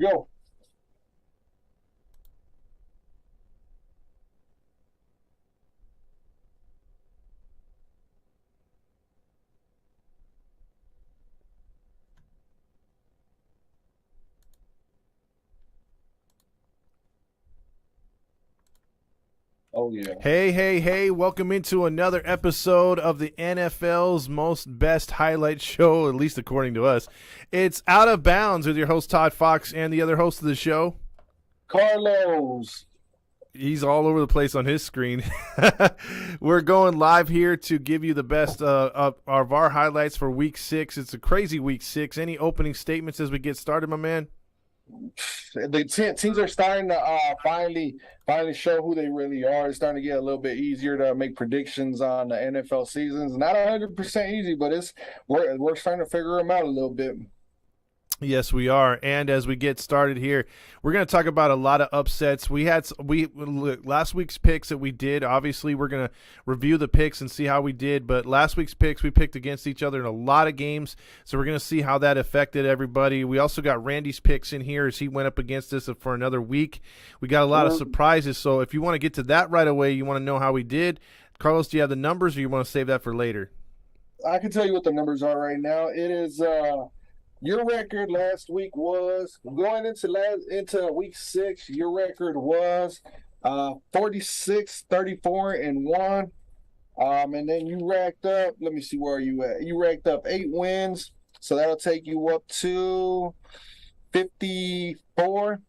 Go. Oh yeah. Hey, hey, hey, welcome into another episode of the NFL's most best highlight show, at least according to us. It's Out of Bounds with your host, Toddfox, and the other host of the show. Carlos. He's all over the place on his screen. We're going live here to give you the best of our highlights for Week 6. It's a crazy Week 6. Any opening statements as we get started, my man? The teams are starting to finally show who they really are. It's starting to get a little bit easier to make predictions on the NFL seasons. Not 100% easy, but we're starting to figure them out a little bit. Yes, we are. And as we get started here, we're going to talk about a lot of upsets. Last week's picks that we did. Obviously, we're going to review the picks and see how we did. But last week's picks, we picked against each other in a lot of games. So we're going to see how that affected everybody. We also got Randy's picks in here as he went up against us for another week. We got a lot of surprises. So if you want to get to that right away, you want to know how we did. Carlos, do you have the numbers or you want to save that for later? I can tell you what the numbers are right now. It is your record last week was going into week 6. Your record was 46, 34, and 1. And then you racked up. Let me see, where are you at? You racked up 8 wins, so that'll take you up to 54,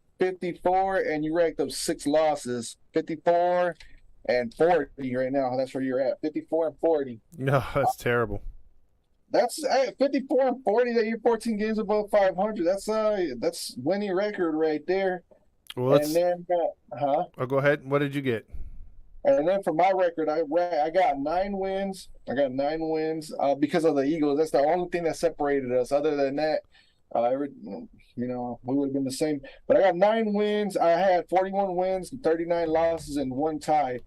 and you racked up 6 losses, 54 and 40 right now. That's where you're at, 54 and 40. No, that's terrible. That's 54 and 40. That you're 14 games above 500. That's winning record right there. Well, and then, Oh, go ahead. What did you get? And then for my record, I got 9 wins. I got 9 wins because of the Eagles. That's the only thing that separated us. Other than that, we would have been the same. But I got 9 wins. I had 41 wins, 39 losses, and 1 tie.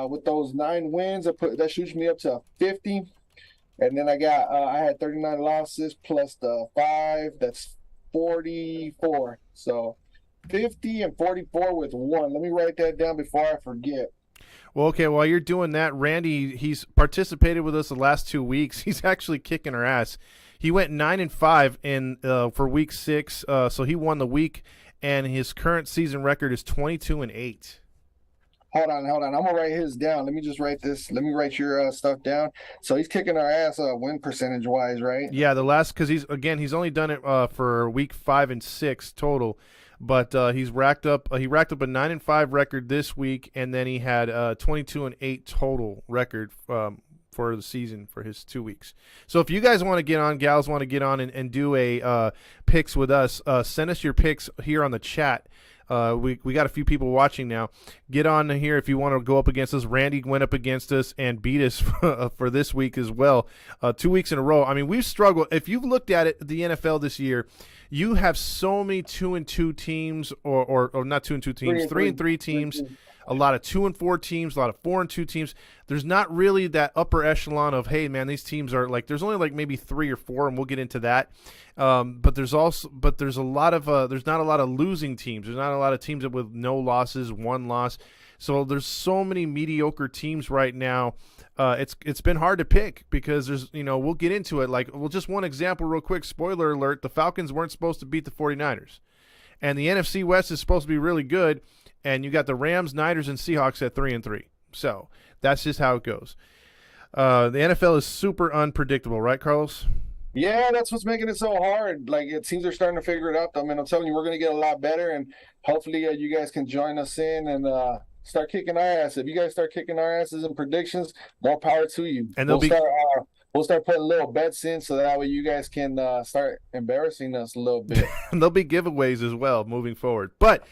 With those 9 wins, that shoots me up to 50. And then I had 39 losses plus the 5. That's 44. So 50 and 44 with 1. Let me write that down before I forget. Well, okay, while you're doing that, Randy, he's participated with us the last 2 weeks. He's actually kicking our ass. He went 9-5 for week 6, so he won the week, and his current season record is 22-8. Hold on. I'm going to write his down. Let me just write this. Let me write your stuff down. So he's kicking our ass win percentage-wise, right? Yeah, because he's only done it for week 5 and 6 total. But he racked up a 9-5 record this week, and then he had 22-8 total record for the season for his 2 weeks. So if you guys want to get on, gals want to get on and do a picks with us, send us your picks here on the chat. We got a few people watching now. Get on here if you want to go up against us. Randy went up against us and beat us for this week as well. 2 weeks in a row. I mean, we've struggled. If you've looked at it, the NFL this year, you have so many 2-2 teams, or not 2-2 teams, 3-3 teams. A lot of 2-4 teams, a lot of 4-2 tems. There's not really that upper echelon of, hey man, these teams are like, there's only like maybe 3 or 4, and we'll get into that. But there's a lot of there's not a lot of losing teams. There's not a lot of teams with no losses, 1 loss. So there's so many mediocre teams right now. It's been hard to pick because there's, we'll get into it. Like, well, just one example real quick. Spoiler alert: the Falcons weren't supposed to beat the 49ers, and the NFC West is supposed to be really good. And you got the Rams, Niners, and Seahawks at 3-3. So that's just how it goes. The NFL is super unpredictable, right, Carlos? Yeah, that's what's making it so hard. Like, teams are starting to figure it out. I mean, I'm telling you, we're going to get a lot better, and hopefully you guys can join us in and start kicking our ass. If you guys start kicking our asses in predictions, more power to you. And we'll start putting little bets in so that way you guys can start embarrassing us a little bit. And there'll be giveaways as well moving forward. But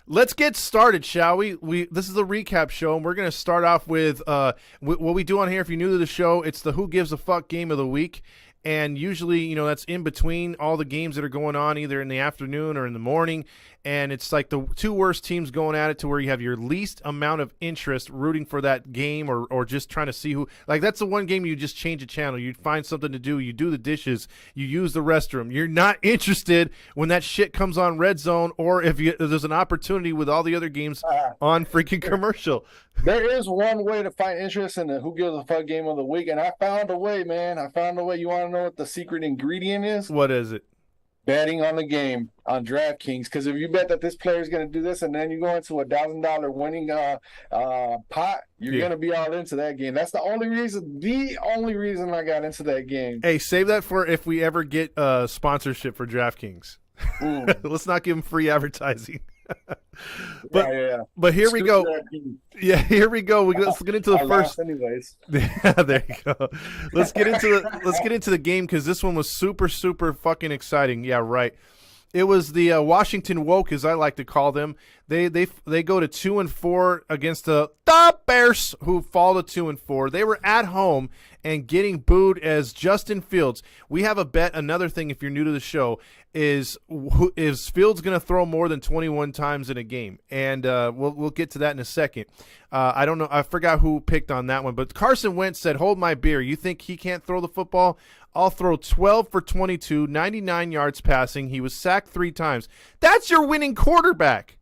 let's get started, shall we? This is the recap show, and we're going to start off with what we do on here. If you're new to the show, it's the Who Gives a Fuck game of the week. and usually, you know, that's in between all the games that are going on, either in the afternoon or in the morning, and it's like the two worst teams going at it, to where you have your least amount of interest rooting for that game, or just trying to see who. Like, that's the one game you just change a channel, you find something to do, you do the dishes, you use the restroom. You're not interested when that shit comes on Red Zone, or if there's an opportunity with all the other games on freaking commercial. There is one way to find interest in the Who Gives a Fuck game of the week, and I found a way, man. I found a way. You want to know what the secret ingredient is? What is it? Betting on the game on DraftKings. Because if you bet that this player is going to do this, and then you go into $1,000 winning pot, you're going to be all into that game. That's the only reason I got into that game. Hey, save that for if we ever get sponsorship for DraftKings. Let's not give them free advertising. But here we go. Yeah, here we go. Let's get into the first. Anyways, yeah, there you go. Let's get into the game, because this one was super fucking exciting. Yeah, right. It was the Washington Woke, as I like to call them. They go to 2-4 against the Bears, who fall to 2-4. They were at home and getting booed as Justin Fields. We have a bet. Another thing, if you're new to the show, is Fields going to throw more than 21 times in a game? And we'll get to that in a second. I don't know. I forgot who picked on that one, but Carson Wentz said, "Hold my beer. You think he can't throw the football? I'll throw 12 for 22, 99 yards passing. He was sacked 3 times. That's your winning quarterback."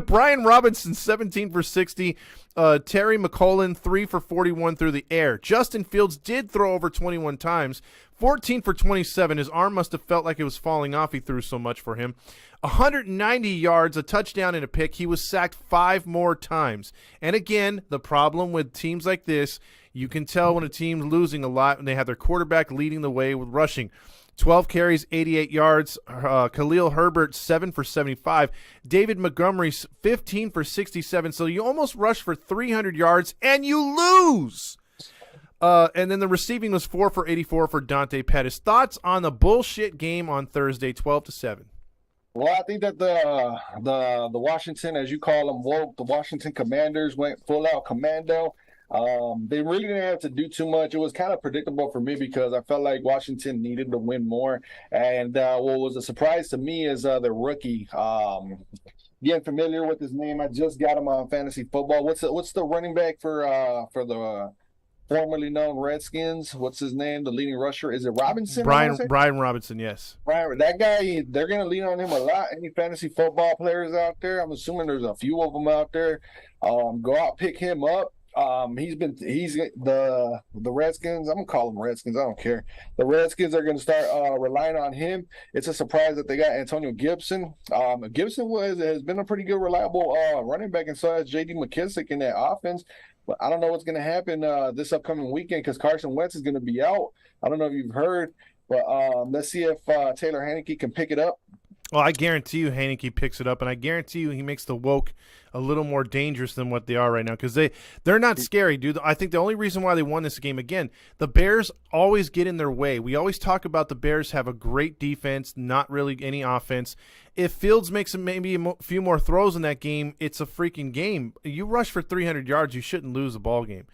Brian Robinson, 17 for 60. Terry McCollin, 3 for 41 through the air. Justin Fields did throw over 21 times, 14 for 27. His arm must have felt like it was falling off. He threw so much for him. 190 yards, a touchdown, and a pick. He was sacked 5 more times. And again, the problem with teams like this, you can tell when a team's losing a lot when they have their quarterback leading the way with rushing. 12 carries, 88 yards. Khalil Herbert, 7 for 75. David Montgomery, 15 for 67. So you almost rush for 300 yards, and you lose. And then the receiving was 4 for 84 for Dante Pettis. Thoughts on the bullshit game on Thursday, 12-7? Well, I think that the Washington, as you call them, woke, the Washington Commanders went full out commando. They really didn't have to do too much. It was kind of predictable for me because I felt like Washington needed to win more. And what was a surprise to me is the rookie. Getting familiar with his name, I just got him on fantasy football. What's the running back for the formerly known Redskins? What's his name? The leading rusher, is it Robinson? Brian Robinson, yes. Brian, that guy, they're gonna lean on him a lot. Any fantasy football players out there? I'm assuming there's a few of them out there. Go out, pick him up. He's the Redskins. I'm gonna call them Redskins. I don't care. The Redskins are gonna start relying on him. It's a surprise that they got Antonio Gibson. Gibson has been a pretty good, reliable running back, and so has J.D. McKissick in that offense. But I don't know what's gonna happen this upcoming weekend because Carson Wentz is gonna be out. I don't know if you've heard, but let's see if Taylor Heinicke can pick it up. Well, I guarantee you Heinicke picks it up, and I guarantee you he makes the Woke a little more dangerous than what they are right now, because they're not scary, dude. I think the only reason why they won this game, again, the Bears always get in their way. We always talk about the Bears have a great defense, not really any offense. If Fields makes maybe a few more throws in that game, it's a freaking game. You rush for 300 yards, you shouldn't lose a ball game.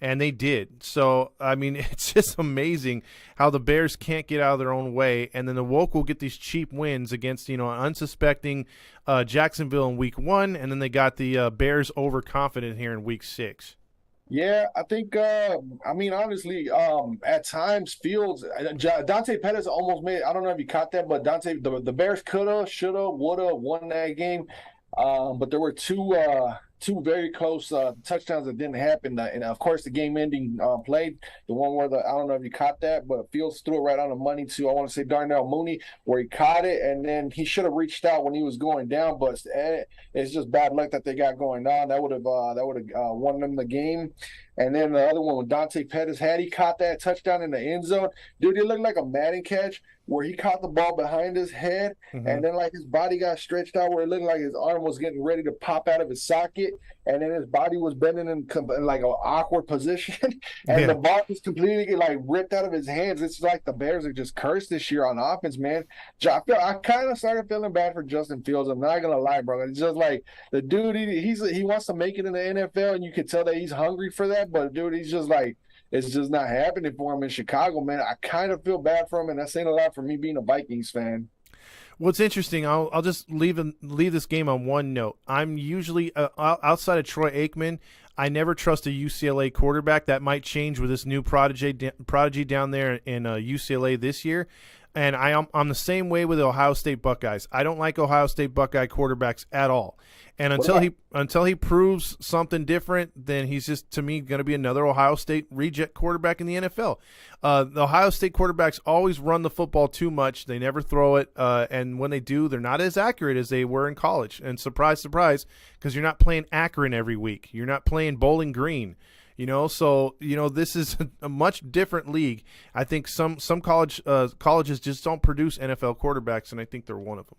And they did. So, I mean, it's just amazing how the Bears can't get out of their own way. And then the Woke will get these cheap wins against, unsuspecting Jacksonville in week 1. And then they got the Bears overconfident here in week 6. Yeah, I think, honestly, at times Fields, Dante Pettis almost made, I don't know if you caught that, but the Bears coulda, shoulda, woulda won that game. But there were two very close touchdowns that didn't happen. And, of course, the game-ending play, the one where I don't know if you caught that, but Fields threw it right on the money to, I want to say, Darnell Mooney, where he caught it, and then he should have reached out when he was going down, but it's just bad luck that they got going on. That would have won them the game. And then the other one with Dante Pettis, had he caught that touchdown in the end zone, dude, it looked like a Madden catch where he caught the ball behind his head, and then like his body got stretched out where it looked like his arm was getting ready to pop out of his socket, and then his body was bending in like an awkward position, and the ball was completely like ripped out of his hands. It's like the Bears are just cursed this year on offense, man. I kind of started feeling bad for Justin Fields. I'm not gonna lie, bro. It's just like the dude, he wants to make it in the NFL, and you can tell that he's hungry for that. But dude, he's just like, it's just not happening for him in Chicago, man. I kind of feel bad for him, and that's saying a lot for me being a Vikings fan. What's interesting, I'll just leave this game on one note. I'm usually outside of Troy Aikman, I never trust a UCLA quarterback. That might change with this new prodigy down there in UCLA this year. And I'm the same way with the Ohio State Buckeyes. I don't like Ohio State Buckeye quarterbacks at all. And until he proves something different, then he's just, to me, going to be another Ohio State reject quarterback in the NFL. The Ohio State quarterbacks always run the football too much. They never throw it, and when they do, they're not as accurate as they were in college. And surprise, surprise, because you're not playing Akron every week. You're not playing Bowling Green. So this is a much different league. I think some colleges just don't produce NFL quarterbacks, and I think they're one of them.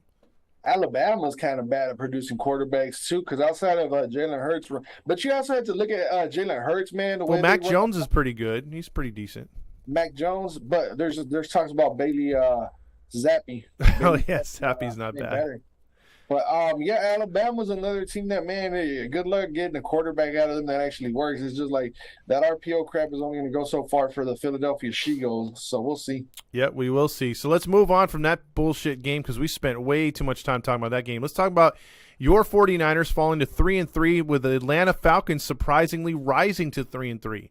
Alabama's kind of bad at producing quarterbacks too, because outside of Jalen Hurts, but you also have to look at Jalen Hurts, man. Well, Mac Jones is pretty good. He's pretty decent. Mac Jones, but there's talks about Bailey Zappi. Oh yeah, Zappi's not bad. Better. But yeah, Alabama's another team that, man, good luck getting a quarterback out of them that actually works. It's just like that RPO crap is only going to go so far for the Philadelphia She-Eagles, so we'll see. Yeah, we will see. So let's move on from that bullshit game because we spent way too much time talking about that game. Let's talk about your 49ers falling to 3-3 with the Atlanta Falcons surprisingly rising to 3-3.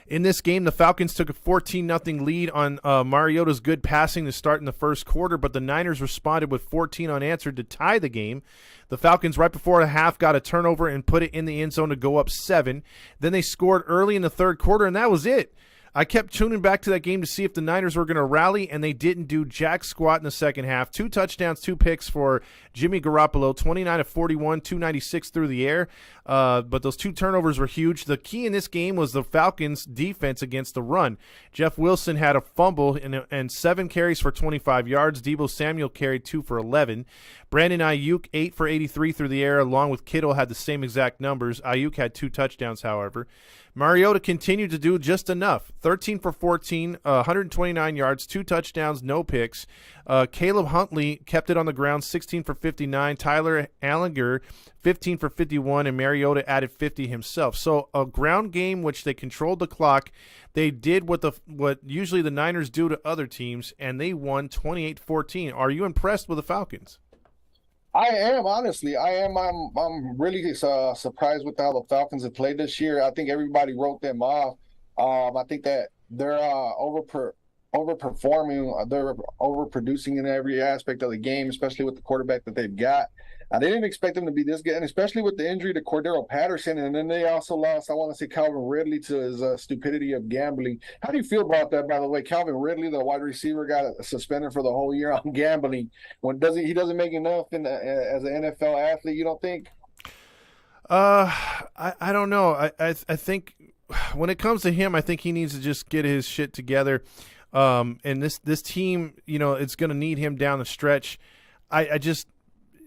In this game, the Falcons took a 14-0 lead on Mariota's good passing to start in the first quarter, but the Niners responded with 14 unanswered to tie the game. The Falcons, right before the half, got a turnover and put it in the end zone to go up 7. Then they scored early in the third quarter, and that was it. I kept tuning back to that game to see if the Niners were going to rally, and they didn't do jack squat in the second half. 2 touchdowns, 2 picks for Jimmy Garoppolo, 29 of 41, 296 through the air. But those 2 turnovers were huge. The key in this game was the Falcons' defense against the run. Jeff Wilson had a fumble and 7 carries for 25 yards. Deebo Samuel carried 2 for 11. Brandon Ayuk, 8 for 83 through the air, along with Kittle, had the same exact numbers. Ayuk had 2 touchdowns, however. Mariota continued to do just enough. 13 for 14, 129 yards, 2 touchdowns, no picks. Caleb Huntley kept it on the ground, 16 for 59. Tyler Allinger, 15 for 51, and Mariota added 50 himself. So a ground game which they controlled the clock. They did what usually the Niners do to other teams, and they won 28-14. Are you impressed with the Falcons? I am, honestly. I'm really surprised with how the Falcons have played this year. I think everybody wrote them off. I think that they're overperforming. They're overproducing in every aspect of the game, especially with the quarterback that they've got. I didn't expect them to be this good, and especially with the injury to Cordero Patterson. And then they also lost, I want to say, Calvin Ridley to his stupidity of gambling. How do you feel about that, by the way? Calvin Ridley, the wide receiver, got suspended for the whole year on gambling. He doesn't make enough as an NFL athlete, you don't think? I don't know. I think when it comes to him, I think he needs to just get his shit together. And this team, it's going to need him down the stretch.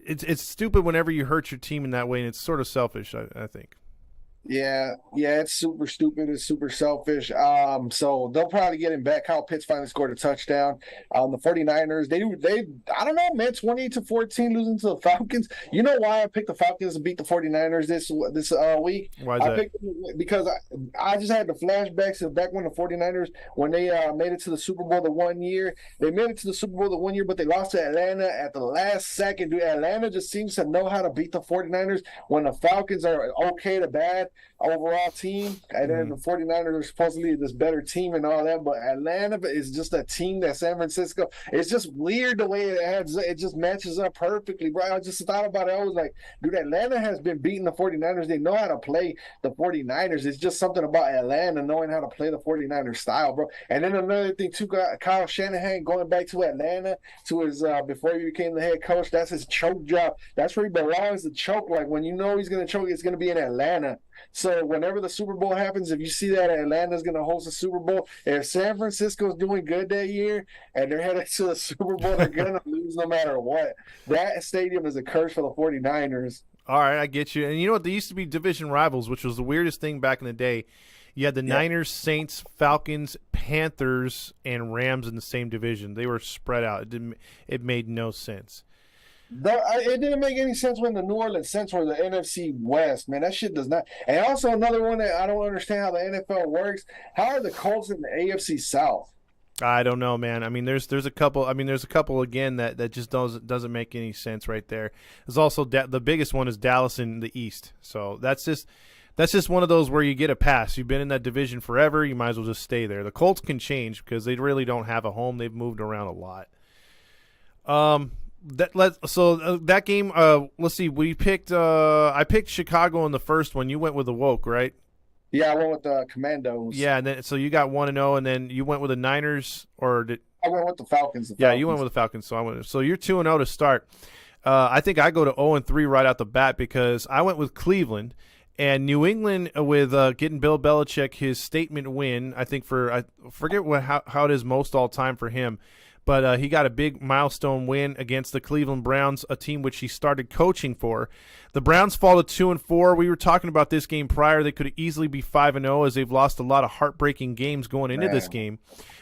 It's stupid whenever you hurt your team in that way, and it's sort of selfish, I think. Yeah, it's super stupid. It's super selfish. So they'll probably get him back. Kyle Pitts finally scored a touchdown. The 49ers, they I don't know, man, 28-14 losing to the Falcons. You know why I picked the Falcons to beat the 49ers this week? Why is that? I picked them because I just had the flashbacks of back when the 49ers, when they made it to the Super Bowl the one year. They made it to the Super Bowl the one year, but they lost to Atlanta at the last second. Dude, Atlanta just seems to know how to beat the 49ers when the Falcons are okay to bad overall team, and then the 49ers are supposedly this better team and all that, but Atlanta is just a team that San Francisco, it's just weird the way it just matches up perfectly, bro. I just thought about it. I was like, dude, Atlanta has been beating the 49ers. They know how to play the 49ers. It's just something about Atlanta knowing how to play the 49ers style, bro. And then another thing too, Kyle Shanahan going back to Atlanta to his before he became the head coach, that's his choke job. That's where he belongs to choke. Like when you know he's going to choke, it's going to be in Atlanta. So whenever the Super Bowl happens, if you see that Atlanta's going to host the Super Bowl, if San Francisco's doing good that year and they're headed to the Super Bowl, they're going to lose no matter what. That stadium is a curse for the 49ers. All right, I get you. And you know what? They used to be division rivals, which was the weirdest thing back in the day. You had the Niners, Saints, Falcons, Panthers, and Rams in the same division. They were spread out. It made no sense. It didn't make any sense when the New Orleans Saints were the NFC West, man. That shit does not. And also another one that I don't understand how the NFL works. How are the Colts in the AFC South? I don't know, man. I mean, there's a couple. I mean, there's a couple again that just doesn't make any sense right there. There's also the biggest one is Dallas in the East. So that's just one of those where you get a pass. You've been in that division forever. You might as well just stay there. The Colts can change because they really don't have a home. They've moved around a lot. That game. Let's see. We picked. I picked Chicago in the first one. You went with the Woke, right? Yeah, I went with the Commandos. Yeah, and then so you got 1-0, and then you went with the Niners, or did I went with the Falcons. Yeah, you went with the Falcons. So you're 2-0 to start. I think I go to 0-3 right out the bat because I went with Cleveland. And New England with getting Bill Belichick his statement win, I think I forget how it is most all time for him, but he got a big milestone win against the Cleveland Browns, a team which he started coaching for. The Browns fall to 2-4. We were talking about this game prior; they could easily be 5-0 as they've lost a lot of heartbreaking games going into this game,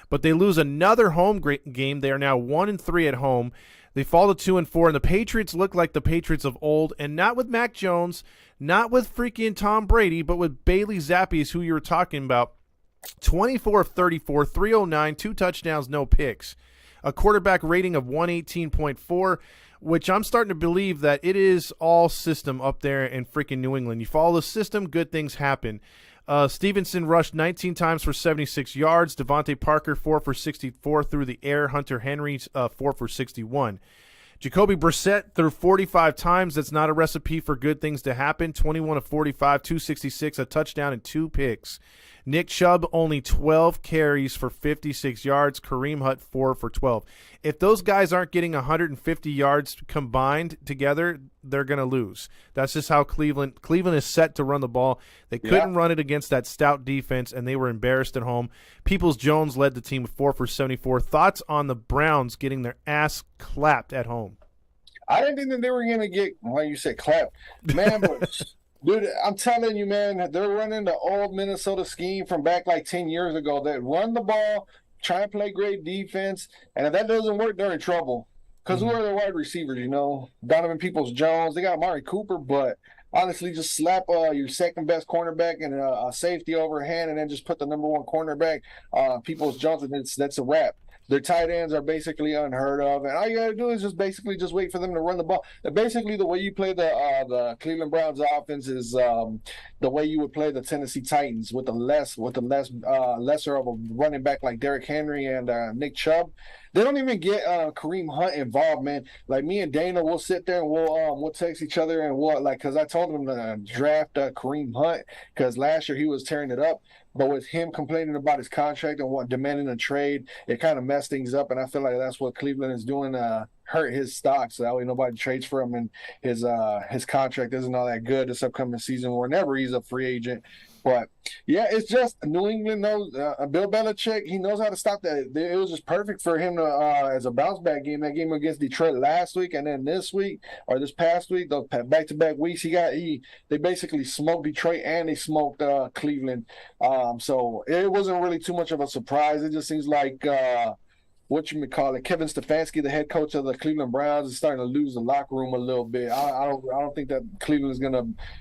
but they lose another home game. They are now 1-3 at home. They fall to 2-4, and the Patriots look like the Patriots of old, and not with Mac Jones. Not with freaking Tom Brady, but with Bailey Zappi, who you were talking about. 24 of 34, 309, 2 touchdowns, no picks. A quarterback rating of 118.4, which I'm starting to believe that it is all system up there in freaking New England. You follow the system, good things happen. Stevenson rushed 19 times for 76 yards. Devontae Parker, 4 for 64 through the air. Hunter Henry, 4 for 61. Jacoby Brissett threw 45 times. That's not a recipe for good things to happen. 21 of 45, 266, a touchdown, and 2 picks. Nick Chubb only 12 carries for 56 yards. Kareem Hunt 4 for 12. If those guys aren't getting 150 yards combined together, they're going to lose. That's just how Cleveland is set to run the ball. They couldn't run it against that stout defense, and they were embarrassed at home. Peoples-Jones led the team with 4 for 74. Thoughts on the Browns getting their ass clapped at home? I didn't think that they were going to get, like you said, clapped. Man, but dude, I'm telling you, man, they're running the old Minnesota scheme from back like 10 years ago. They run the ball, try and play great defense, and if that doesn't work, they're in trouble. Because who are their wide receivers, Donovan Peoples-Jones. They got Amari Cooper, but honestly, just slap your second-best cornerback and a safety overhand and then just put the number one cornerback, Peoples-Jones, and that's a wrap. Their tight ends are basically unheard of, and all you got to do is just wait for them to run the ball. Basically, the way you play the Cleveland Browns offense is the way you would play the Tennessee Titans with the lesser of a running back like Derrick Henry and Nick Chubb. They don't even get Kareem Hunt involved, man. Like me and Dana, we'll sit there and we'll text each other and because I told him to draft Kareem Hunt because last year he was tearing it up. But with him complaining about his contract and demanding a trade, it kind of messed things up. And I feel like that's what Cleveland is doing to hurt his stock. So that way nobody trades for him, and his contract isn't all that good this upcoming season. Whenever he's a free agent. But yeah, it's just New England knows Bill Belichick. He knows how to stop that. It was just perfect for him to as a bounce back game. That game against Detroit last week, and then this past week, those back-to-back weeks, they basically smoked Detroit and they smoked Cleveland. So it wasn't really too much of a surprise. It just seems like Kevin Stefanski, the head coach of the Cleveland Browns, is starting to lose the locker room a little bit. I don't think that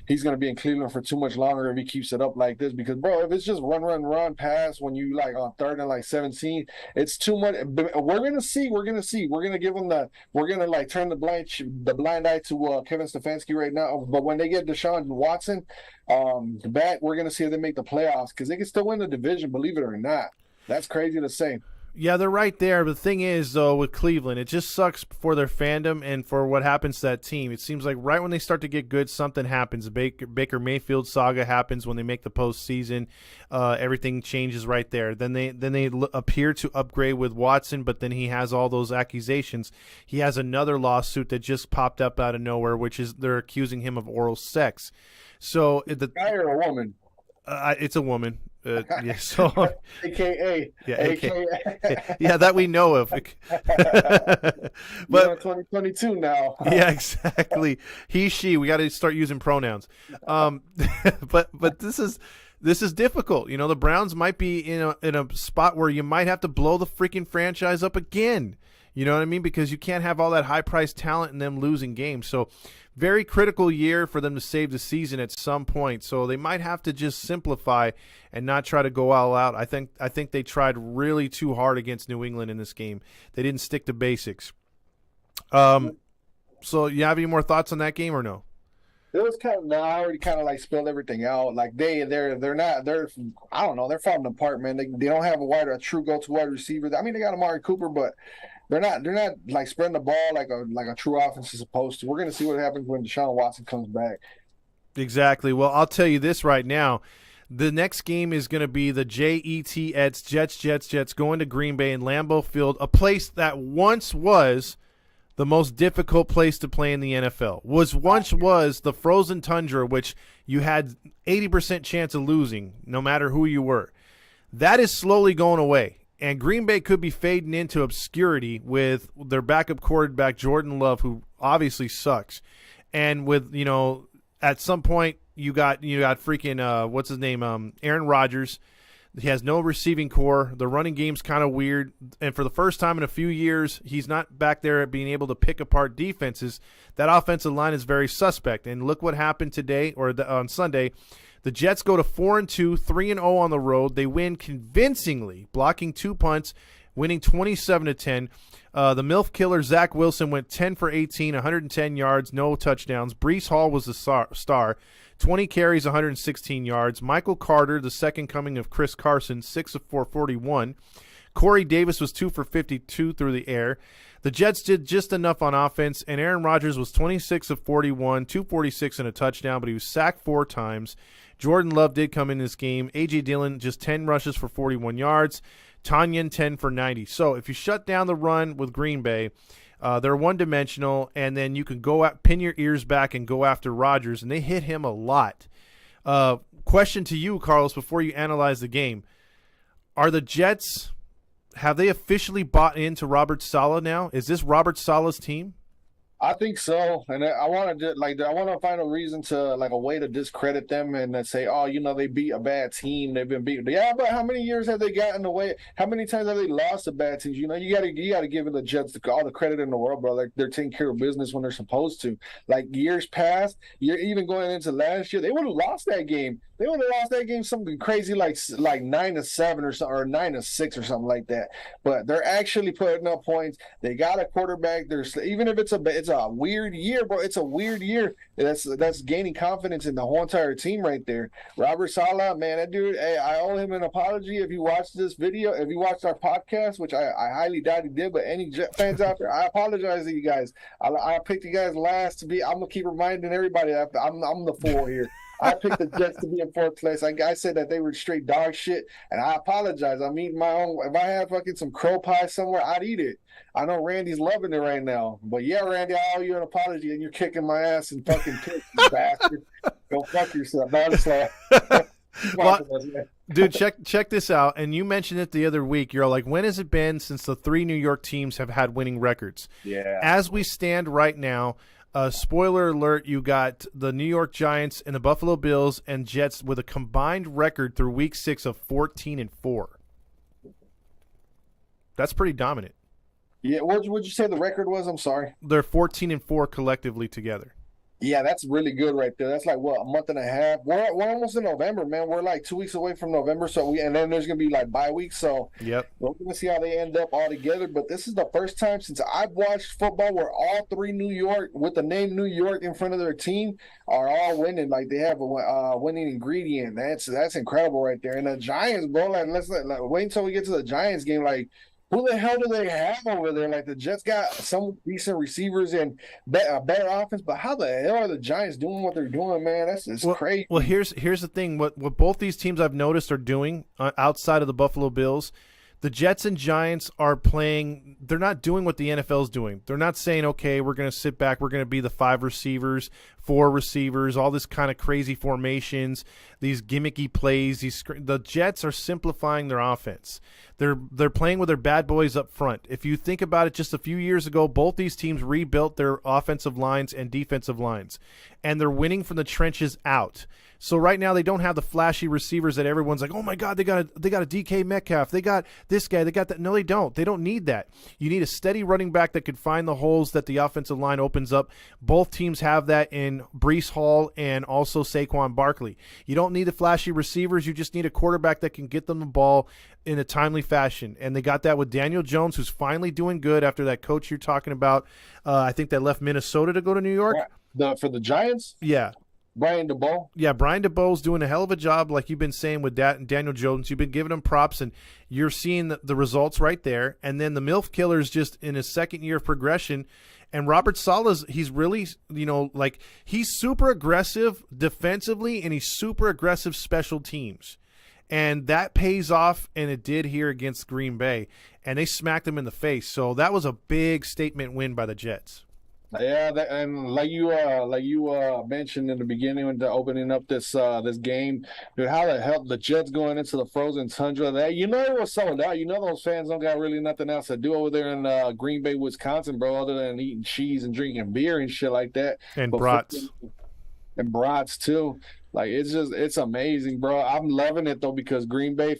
he's gonna be in Cleveland for too much longer if he keeps it up like this. Because bro, if it's just run pass when you like on 3rd and like 17, it's too much. We're gonna see. We're gonna give them we're gonna like turn the blind eye to Kevin Stefanski right now. But when they get Deshaun Watson back, we're gonna see if they make the playoffs because they can still win the division. Believe it or not, that's crazy to say. Yeah, they're right there. But the thing is, though, with Cleveland, it just sucks for their fandom and for what happens to that team. It seems like right when they start to get good, something happens. The Baker Mayfield saga happens when they make the postseason. Everything changes right there. Then they appear to upgrade with Watson, but then he has all those accusations. He has another lawsuit that just popped up out of nowhere, which is they're accusing him of oral sex. So the guy or a woman? It's a woman. Yeah, so AKA, yeah, AKA, yeah, that we know of. But 2022 now. Yeah, exactly. He, she. We got to start using pronouns. But this is difficult. The Browns might be in a spot where you might have to blow the freaking franchise up again. You know what I mean? Because you can't have all that high-priced talent and them losing games. So very critical year for them to save the season at some point. So they might have to just simplify and not try to go all out. I think they tried really too hard against New England in this game. They didn't stick to basics. So you have any more thoughts on that game or no? It was kind of, no, I already kind of like spilled everything out. Like they're I don't know, they're falling apart, man. They don't have a true go-to wide receiver. I mean, they got Amari Cooper, but they're not like spreading the ball like a true offense is supposed to. We're gonna see what happens when Deshaun Watson comes back. Exactly. Well, I'll tell you this right now. The next game is going to be the Jets going to Green Bay and Lambeau Field, a place that once was the most difficult place to play in the NFL. Once was the frozen tundra, which you had 80% chance of losing no matter who you were. That is slowly going away. And Green Bay could be fading into obscurity with their backup quarterback, Jordan Love, who obviously sucks. And with, at some point you got freaking what's his name? Aaron Rodgers. He has no receiving core. The running game's kind of weird. And for the first time in a few years, he's not back there at being able to pick apart defenses. That offensive line is very suspect. And look what happened today on Sunday. The Jets go to 4-2, 3-0 on the road. They win convincingly, blocking 2 punts, winning 27-10. The MILF killer, Zach Wilson, went 10 for 18, 110 yards, no touchdowns. Breece Hall was the star. 20 carries, 116 yards. Michael Carter, the second coming of Chris Carson, 6 of 441. Corey Davis was 2 for 52 through the air. The Jets did just enough on offense, and Aaron Rodgers was 26 of 41, 246 and a touchdown, but he was sacked 4 times. Jordan Love did come in this game. A.J. Dillon, just 10 rushes for 41 yards. Tanyan, 10 for 90. So if you shut down the run with Green Bay, they're one-dimensional, and then you can pin your ears back and go after Rodgers, and they hit him a lot. Question to you, Carlos, before you analyze the game. Are the Jets, have they officially bought into Robert Saleh now? Is this Robert Saleh's team? I think so, and I want to find a reason to a way to discredit them and say, oh, they beat a bad team, they've been beaten. Yeah, but how many years have they gotten away? How many times have they lost to bad teams? You gotta give the Jets all the credit in the world, bro. Like, they're taking care of business when they're supposed to. Like, years past, even going into last year, they would have lost that game. They would have lost that game something crazy like 9-7 or something, or 9-6 or something like that. But they're actually putting up points. They got a quarterback. Even if it's a weird year, bro. It's a weird year. That's gaining confidence in the whole entire team right there. Robert Saleh, man, that dude. Hey, I owe him an apology if you watched this video, if you watched our podcast, which I highly doubt he did. But any Jet fans out there, I apologize to you guys. I picked you guys last to be. I'm gonna keep reminding everybody that I'm the fool here. I picked the Jets to be in 4th place. I said that they were straight dog shit, and I apologize. I'm eating my own. If I had fucking some crow pie somewhere, I'd eat it. I know Randy's loving it right now. But yeah, Randy, I owe you an apology, and you're kicking my ass and fucking pick, you bastard. Go fuck yourself. No, I'm just like, well, dude, check this out. And you mentioned it the other week. You're like, when has it been since the 3 New York teams have had winning records? Yeah. As we stand right now, spoiler alert, you got the New York Giants and the Buffalo Bills and Jets with a combined record through week 6 of 14-4. That's pretty dominant. Yeah, what would you say the record was? I'm sorry. They're 14-4 collectively together. Yeah, that's really good right there. That's like, what, a month and a half? We're almost in November, man. We're like 2 weeks away from November, and then there's gonna be like bye weeks. So yep, we're gonna see how they end up all together. But this is the first time since I've watched football where all 3 New York, with the name New York in front of their team, are all winning. Like, they have a winning ingredient. That's incredible right there. And the Giants, bro, let's wait until we get to the Giants game. Like, who the hell do they have over there? Like, the Jets got some decent receivers and a better offense, but how the hell are the Giants doing what they're doing, man? It's crazy. Well, here's the thing. What both these teams I've noticed are doing outside of the Buffalo Bills, the Jets and Giants are playing. They're not doing what the NFL is doing. They're not saying, okay, we're going to sit back. We're going to be the 5 receivers, 4 receivers, all this kind of crazy formations, these gimmicky plays. The Jets are simplifying their offense. They're playing with their bad boys up front. If you think about it, just a few years ago, both these teams rebuilt their offensive lines and defensive lines, and they're winning from the trenches out. So right now they don't have the flashy receivers that everyone's like, oh my God, they got a DK Metcalf, they got this guy, they got that. No, they don't. They don't need that. You need a steady running back that could find the holes that the offensive line opens up. Both teams have that in Breece Hall and also Saquon Barkley. You don't need the flashy receivers. You just need a quarterback that can get them the ball in a timely fashion. And they got that with Daniel Jones, who's finally doing good after that coach you're talking about. I think that left Minnesota to go to New York. For the Giants? Yeah. Brian DeBoer? Yeah, Brian DeBoer's doing a hell of a job, like you've been saying with that and Daniel Jones. You've been giving him props, and you're seeing the results right there. And then the MILF Killer's just in his second year of progression. And Robert Saleh's, he's really, like he's super aggressive defensively, and he's super aggressive special teams. And that pays off, and it did here against Green Bay. And they smacked him in the face. So that was a big statement win by the Jets. Yeah, and like you mentioned in the beginning when the opening up this game, dude, how the hell the Jets going into the frozen tundra? That it was sold out. Those fans don't got really nothing else to do over there in Green Bay, Wisconsin, bro, other than eating cheese and drinking beer and shit like that. And brats. And brats too. Like it's amazing, bro. I'm loving it though because Green Bay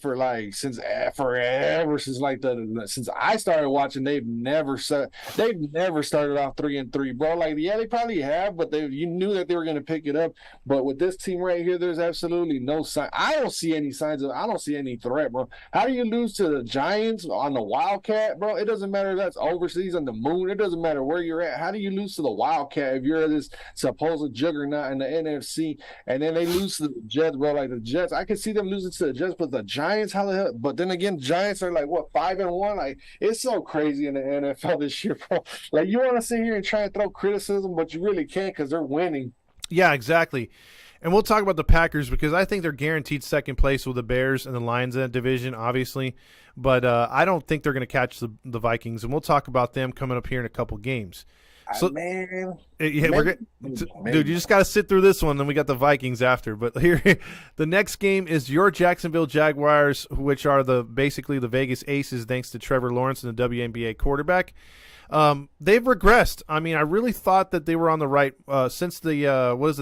since forever since I started watching, they've never started off 3-3, bro. Like they probably have, but you knew that they were gonna pick it up. But with this team right here, there's absolutely no sign. I don't see any threat, bro. How do you lose to the Giants on the Wildcat, bro? It doesn't matter if that's overseas on the moon. It doesn't matter where you're at. How do you lose to the Wildcat if you're this supposed juggernaut in the NFC and then they lose to the Jets, bro? Like the Jets, I can see them losing to the Jets, but the Giants, how the hell? But then again, Giants are like what 5-1? Like it's so crazy in the NFL this year, bro. Like you want to sit here and try and throw criticism, but you really can't because they're winning. Yeah, exactly. And we'll talk about the Packers because I think they're guaranteed second place with the Bears and the Lions in that division, obviously. But I don't think they're going to catch the Vikings, and we'll talk about them coming up here in a couple games. So, man, dude, you just got to sit through this one. Then we got the Vikings after. But here, the next game is your Jacksonville Jaguars, which are basically the Vegas Aces, thanks to Trevor Lawrence and the WNBA quarterback. They've regressed. I mean, I really thought that they were on the right since the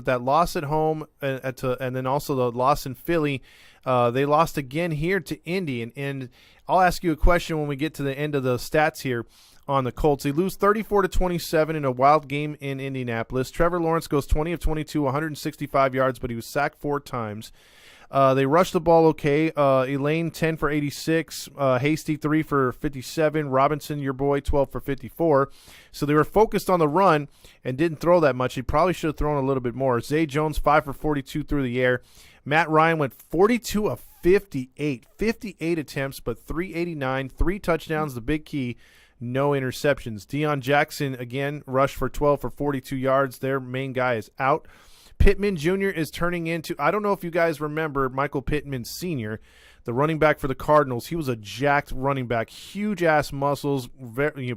that loss at home and then also the loss in Philly. They lost again here to Indy, and I'll ask you a question when we get to the end of the stats here. On the Colts, they lose 34-27 in a wild game in Indianapolis. Trevor Lawrence goes 20 of 22, 165 yards, but he was sacked 4 times. They rushed the ball okay. Elaine 10 for 86, Hasty 3 for 57, Robinson, your boy, 12 for 54. So they were focused on the run and didn't throw that much. He probably should have thrown a little bit more. Zay Jones 5 for 42 through the air. Matt Ryan went 42 of 58 attempts, but 389, 3 touchdowns, the big key. No interceptions. Deion Jackson, again, rushed for 12 for 42 yards. Their main guy is out. Pittman Jr. is turning into – I don't know if you guys remember Michael Pittman Sr., the running back for the Cardinals. He was a jacked running back, huge-ass muscles,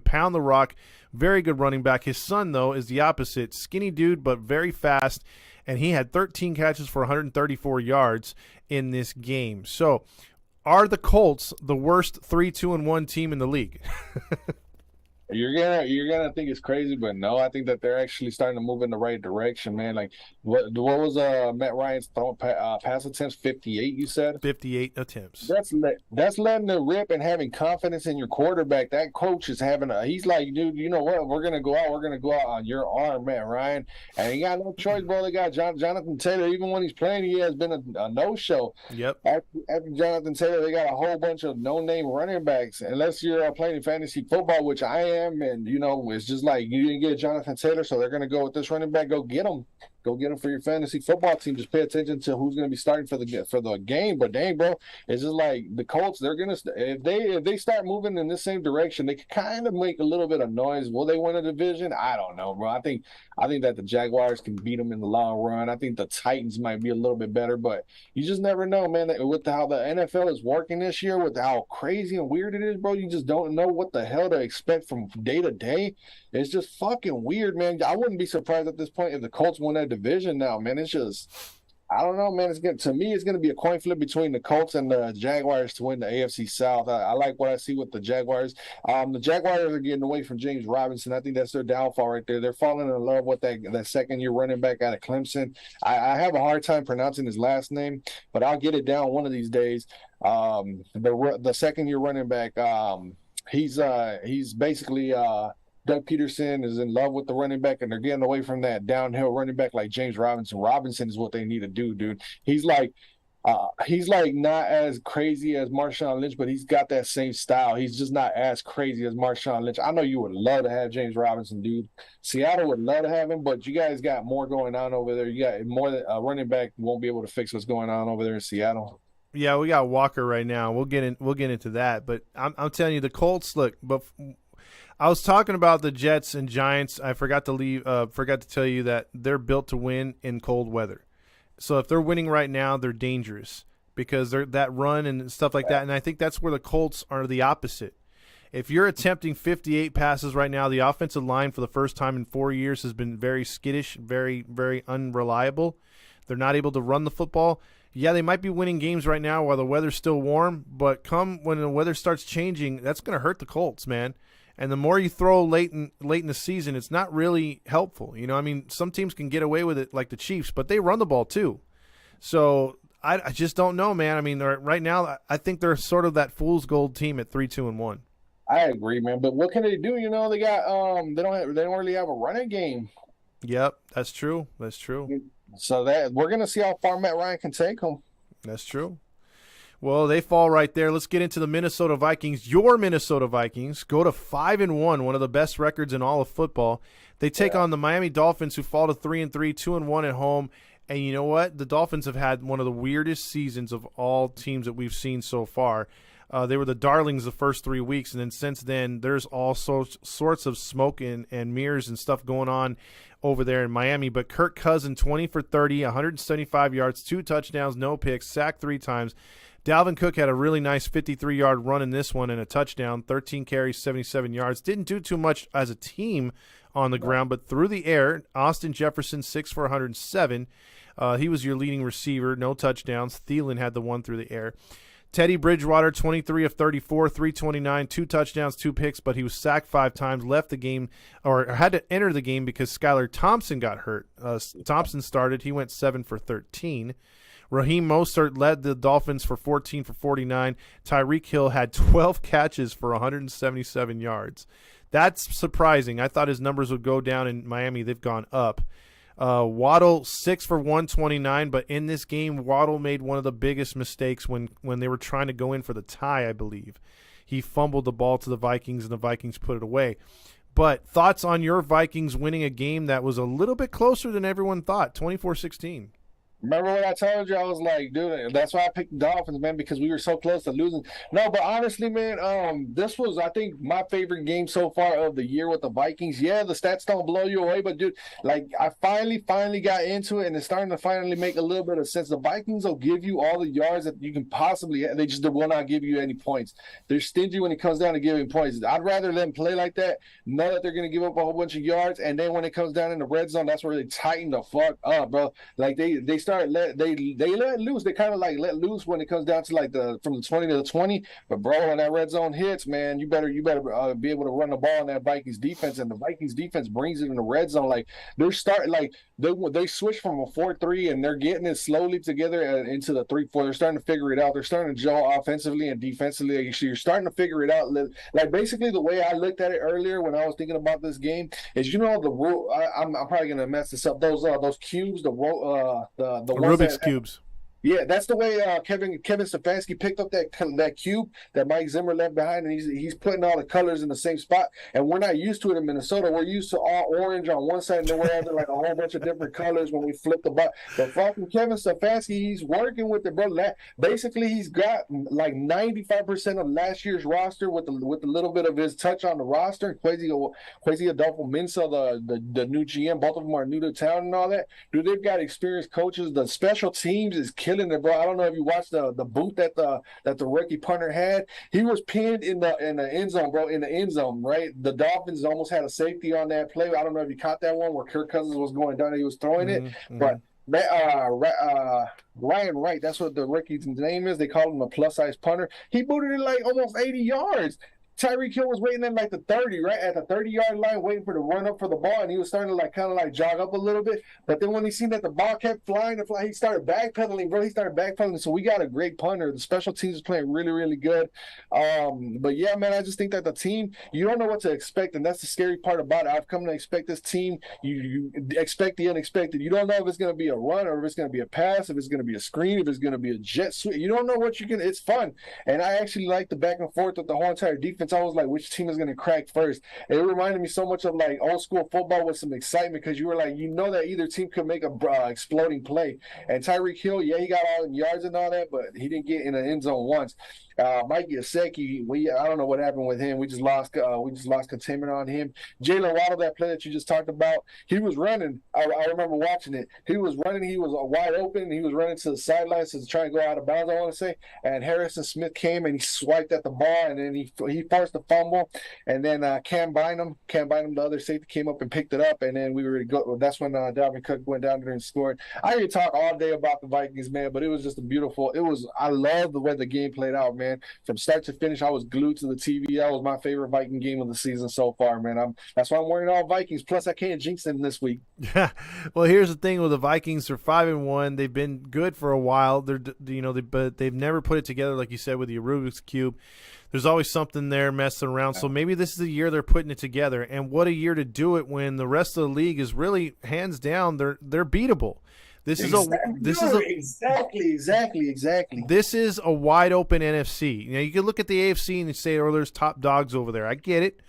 pound the rock, very good running back. His son, though, is the opposite. Skinny dude, but very fast, and he had 13 catches for 134 yards in this game. So – are the Colts the worst 3-2-1 team in the league? You're gonna think it's crazy, but no, I think that they're actually starting to move in the right direction, man. Like what was Matt Ryan's pass attempts? 58, you said? 58 attempts. That's letting it rip and having confidence in your quarterback. That coach is he's like, dude, you know what? We're gonna go out on your arm, Matt Ryan. And he got no choice, bro. They got Jonathan Taylor. Even when he's playing, he has been a no-show. Yep. After Jonathan Taylor, they got a whole bunch of no-name running backs. Unless you're playing fantasy football, which I am. And it's just like you didn't get Jonathan Taylor, so they're going to go with this running back. Go get him for your fantasy football team. Just pay attention to who's going to be starting for the game. But dang, bro, it's just like the Colts. They're going to if they start moving in the same direction, they can kind of make a little bit of noise. Will they win a division? I don't know, bro. I think that the Jaguars can beat them in the long run. I think the Titans might be a little bit better, but you just never know, man. With how the NFL is working this year, with how crazy and weird it is, bro, you just don't know what the hell to expect from day to day. It's just fucking weird, man. I wouldn't be surprised at this point if the Colts won that division now, man. It's just I don't know, man. It's good to me. It's going to be a coin flip between the Colts and the Jaguars to win the AFC South. I like what I see with the Jaguars. The Jaguars are getting away from James Robinson. I think that's their downfall right there. They're falling in love with that second year running back out of Clemson. I have a hard time pronouncing his last name, but I'll get it down one of these days. The second year running back. He's basically Doug Peterson is in love with the running back, and they're getting away from that downhill running back like James Robinson. Robinson is what they need to do, dude. He's like not as crazy as Marshawn Lynch, but he's got that same style. He's just not as crazy as Marshawn Lynch. I know you would love to have James Robinson, dude. Seattle would love to have him, but you guys got more going on over there. You got more than a running back won't be able to fix what's going on over there in Seattle. Yeah, we got Walker right now. We'll get into that, but I'm telling you, the Colts look. But I was talking about the Jets and Giants. I forgot to tell you that they're built to win in cold weather. So if they're winning right now, they're dangerous because they're that run and stuff like that. And I think that's where the Colts are the opposite. If you're attempting 58 passes right now, the offensive line for the first time in 4 years has been very skittish, very, very unreliable. They're not able to run the football. Yeah, they might be winning games right now while the weather's still warm, but come when the weather starts changing, that's going to hurt the Colts, man. And the more you throw late in the season, it's not really helpful. You know, I mean, some teams can get away with it like the Chiefs, but they run the ball too. So I just don't know, man. I mean, right now, I think they're sort of that fool's gold team at 3-2-1. I agree, man. But what can they do? You know, they got they don't really have a running game. Yep, that's true. That's true. So that we're gonna see how far Matt Ryan can take them. That's true. Well, they fall right there. Let's get into the Minnesota Vikings. Your Minnesota Vikings go to 5-1, one of the best records in all of football. They take on the Miami Dolphins, who fall to 3-3, 2-1 at home. And you know what? The Dolphins have had one of the weirdest seasons of all teams that we've seen so far. They were the darlings the first 3 weeks, and then since then, there's all sorts of smoke and mirrors and stuff going on over there in Miami. But Kirk Cousins, 20 for 30, 175 yards, 2 touchdowns, no picks, sacked 3 times. Dalvin Cook had a really nice 53-yard run in this one and a touchdown, 13 carries, 77 yards. Didn't do too much as a team on the ground, but through the air, Austin Jefferson, 6 for 107. He was your leading receiver, no touchdowns. Thielen had the one through the air. Teddy Bridgewater, 23 of 34, 329, 2 touchdowns, 2 picks, but he was sacked 5 times, left the game, or had to enter the game because Skylar Thompson got hurt. Thompson started. He went 7 for 13. Raheem Mostert led the Dolphins for 14 for 49. Tyreek Hill had 12 catches for 177 yards. That's surprising. I thought his numbers would go down in Miami. They've gone up. Waddle, 6 for 129, but in this game, Waddle made one of the biggest mistakes when they were trying to go in for the tie, I believe. He fumbled the ball to the Vikings, and the Vikings put it away. But thoughts on your Vikings winning a game that was a little bit closer than everyone thought, 24-16? Remember what I told you? I was like, dude, that's why I picked the Dolphins, man, because we were so close to losing. No, but honestly, man, this was, I think, my favorite game so far of the year with the Vikings. Yeah, the stats don't blow you away, but dude, like I finally got into it, and it's starting to finally make a little bit of sense. The Vikings will give you all the yards that you can possibly. They just will not give you any points. They're stingy when it comes down to giving points. I'd rather them play like that, know that they're going to give up a whole bunch of yards, and then when it comes down in the red zone, that's where they tighten the fuck up, bro. Like they let loose. They kind of like let loose when it comes down to like from the 20 to the 20. But bro, when that red zone hits, man, you better be able to run the ball on that Vikings defense, and the Vikings defense brings it in the red zone. Like they're starting like they switch from a 4-3 and they're getting it slowly together into the 3-4. They're starting to figure it out. They're starting to gel offensively and defensively. You're starting to figure it out. Like basically the way I looked at it earlier when I was thinking about this game is, you know, the rule. I'm probably gonna mess this up. Those cubes, the Rubik's cubes. Yeah, that's the way Kevin Stefanski picked up that cube that Mike Zimmer left behind, and he's putting all the colors in the same spot. And we're not used to it in Minnesota. We're used to all orange on one side and then we're having like a whole bunch of different colors when we flip the ball. But fucking Kevin Stefanski, he's working with it, bro. Basically, he's got like 95% of last year's roster with a little bit of his touch on the roster. Kwesi Adolfo-Mensah, the new GM, both of them are new to town and all that. Dude, they've got experienced coaches. The special teams is killing it, bro. I don't know if you watched the boot that the rookie punter had. He was pinned in the end zone, bro. In the end zone, right? The Dolphins almost had a safety on that play. I don't know if you caught that one where Kirk Cousins was going down and he was throwing it, but Ryan Wright, that's what the rookie's name is. They call him a plus size punter. He booted it like almost 80 yards. Tyreek Hill was waiting at like the 30, right at the 30-yard line, waiting for the run up for the ball, and he was starting to like kind of like jog up a little bit. But then when he seen that the ball kept flying, he started backpedaling, bro. He started backpedaling. So we got a great punter. The special teams is playing really, really good. But yeah, man, I just think that the team, you don't know what to expect, and that's the scary part about it. I've come to expect this team. You expect the unexpected. You don't know if it's going to be a run or if it's going to be a pass, if it's going to be a screen, if it's going to be a jet sweep. You don't know what you can. It's fun, and I actually like the back and forth with the whole entire defense. I was like, which team is going to crack first? It reminded me so much of like old school football with some excitement because you were like, you know that either team could make a exploding play. And Tyreek Hill, yeah, he got all the yards and all that, but he didn't get in the end zone once. Mike Gesicki, I don't know what happened with him. We just lost containment on him. Jalen Waddle, that play that you just talked about, he was running. I remember watching it. He was running. He was wide open. He was running to the sidelines to try and go out of bounds, I want to say. And Harrison Smith came and he swiped at the ball, and then he forced the fumble. And then Cam Bynum, the other safety, came up and picked it up. And then we were go. That's when Dalvin Cook went down there and scored. I could talk all day about the Vikings, man, but it was just a beautiful. I love the way the game played out, man. From start to finish, I was glued to the TV. That was my favorite Viking game of the season so far, man. That's why I'm wearing all Vikings. Plus, I can't jinx them this week. Yeah. Well, here's the thing with the Vikings. They're 5-1. They've been good for a while. But they've never put it together, like you said, with the Rubik's Cube. There's always something there messing around. So maybe this is the year they're putting it together. And what a year to do it when the rest of the league is really hands down. They're beatable. Exactly. This is a wide open NFC. You know, you can look at the AFC and say, "Oh, there's top dogs over there." I get it,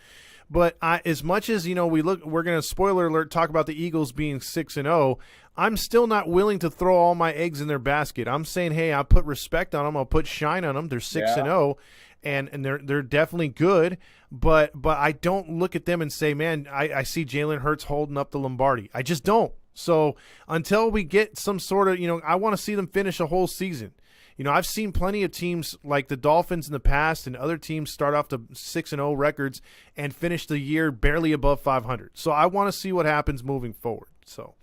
but as much as we're going to spoiler alert talk about the Eagles being 6-0. I'm still not willing to throw all my eggs in their basket. I'm saying, hey, I'll put respect on them. I'll put shine on them. They're 6-0, and they're definitely good. But I don't look at them and say, man, I see Jalen Hurts holding up the Lombardi. I just don't. So until we get some sort of, I want to see them finish a whole season. I've seen plenty of teams like the Dolphins in the past and other teams start off to 6-0 records and finish the year barely above 500. So I want to see what happens moving forward. So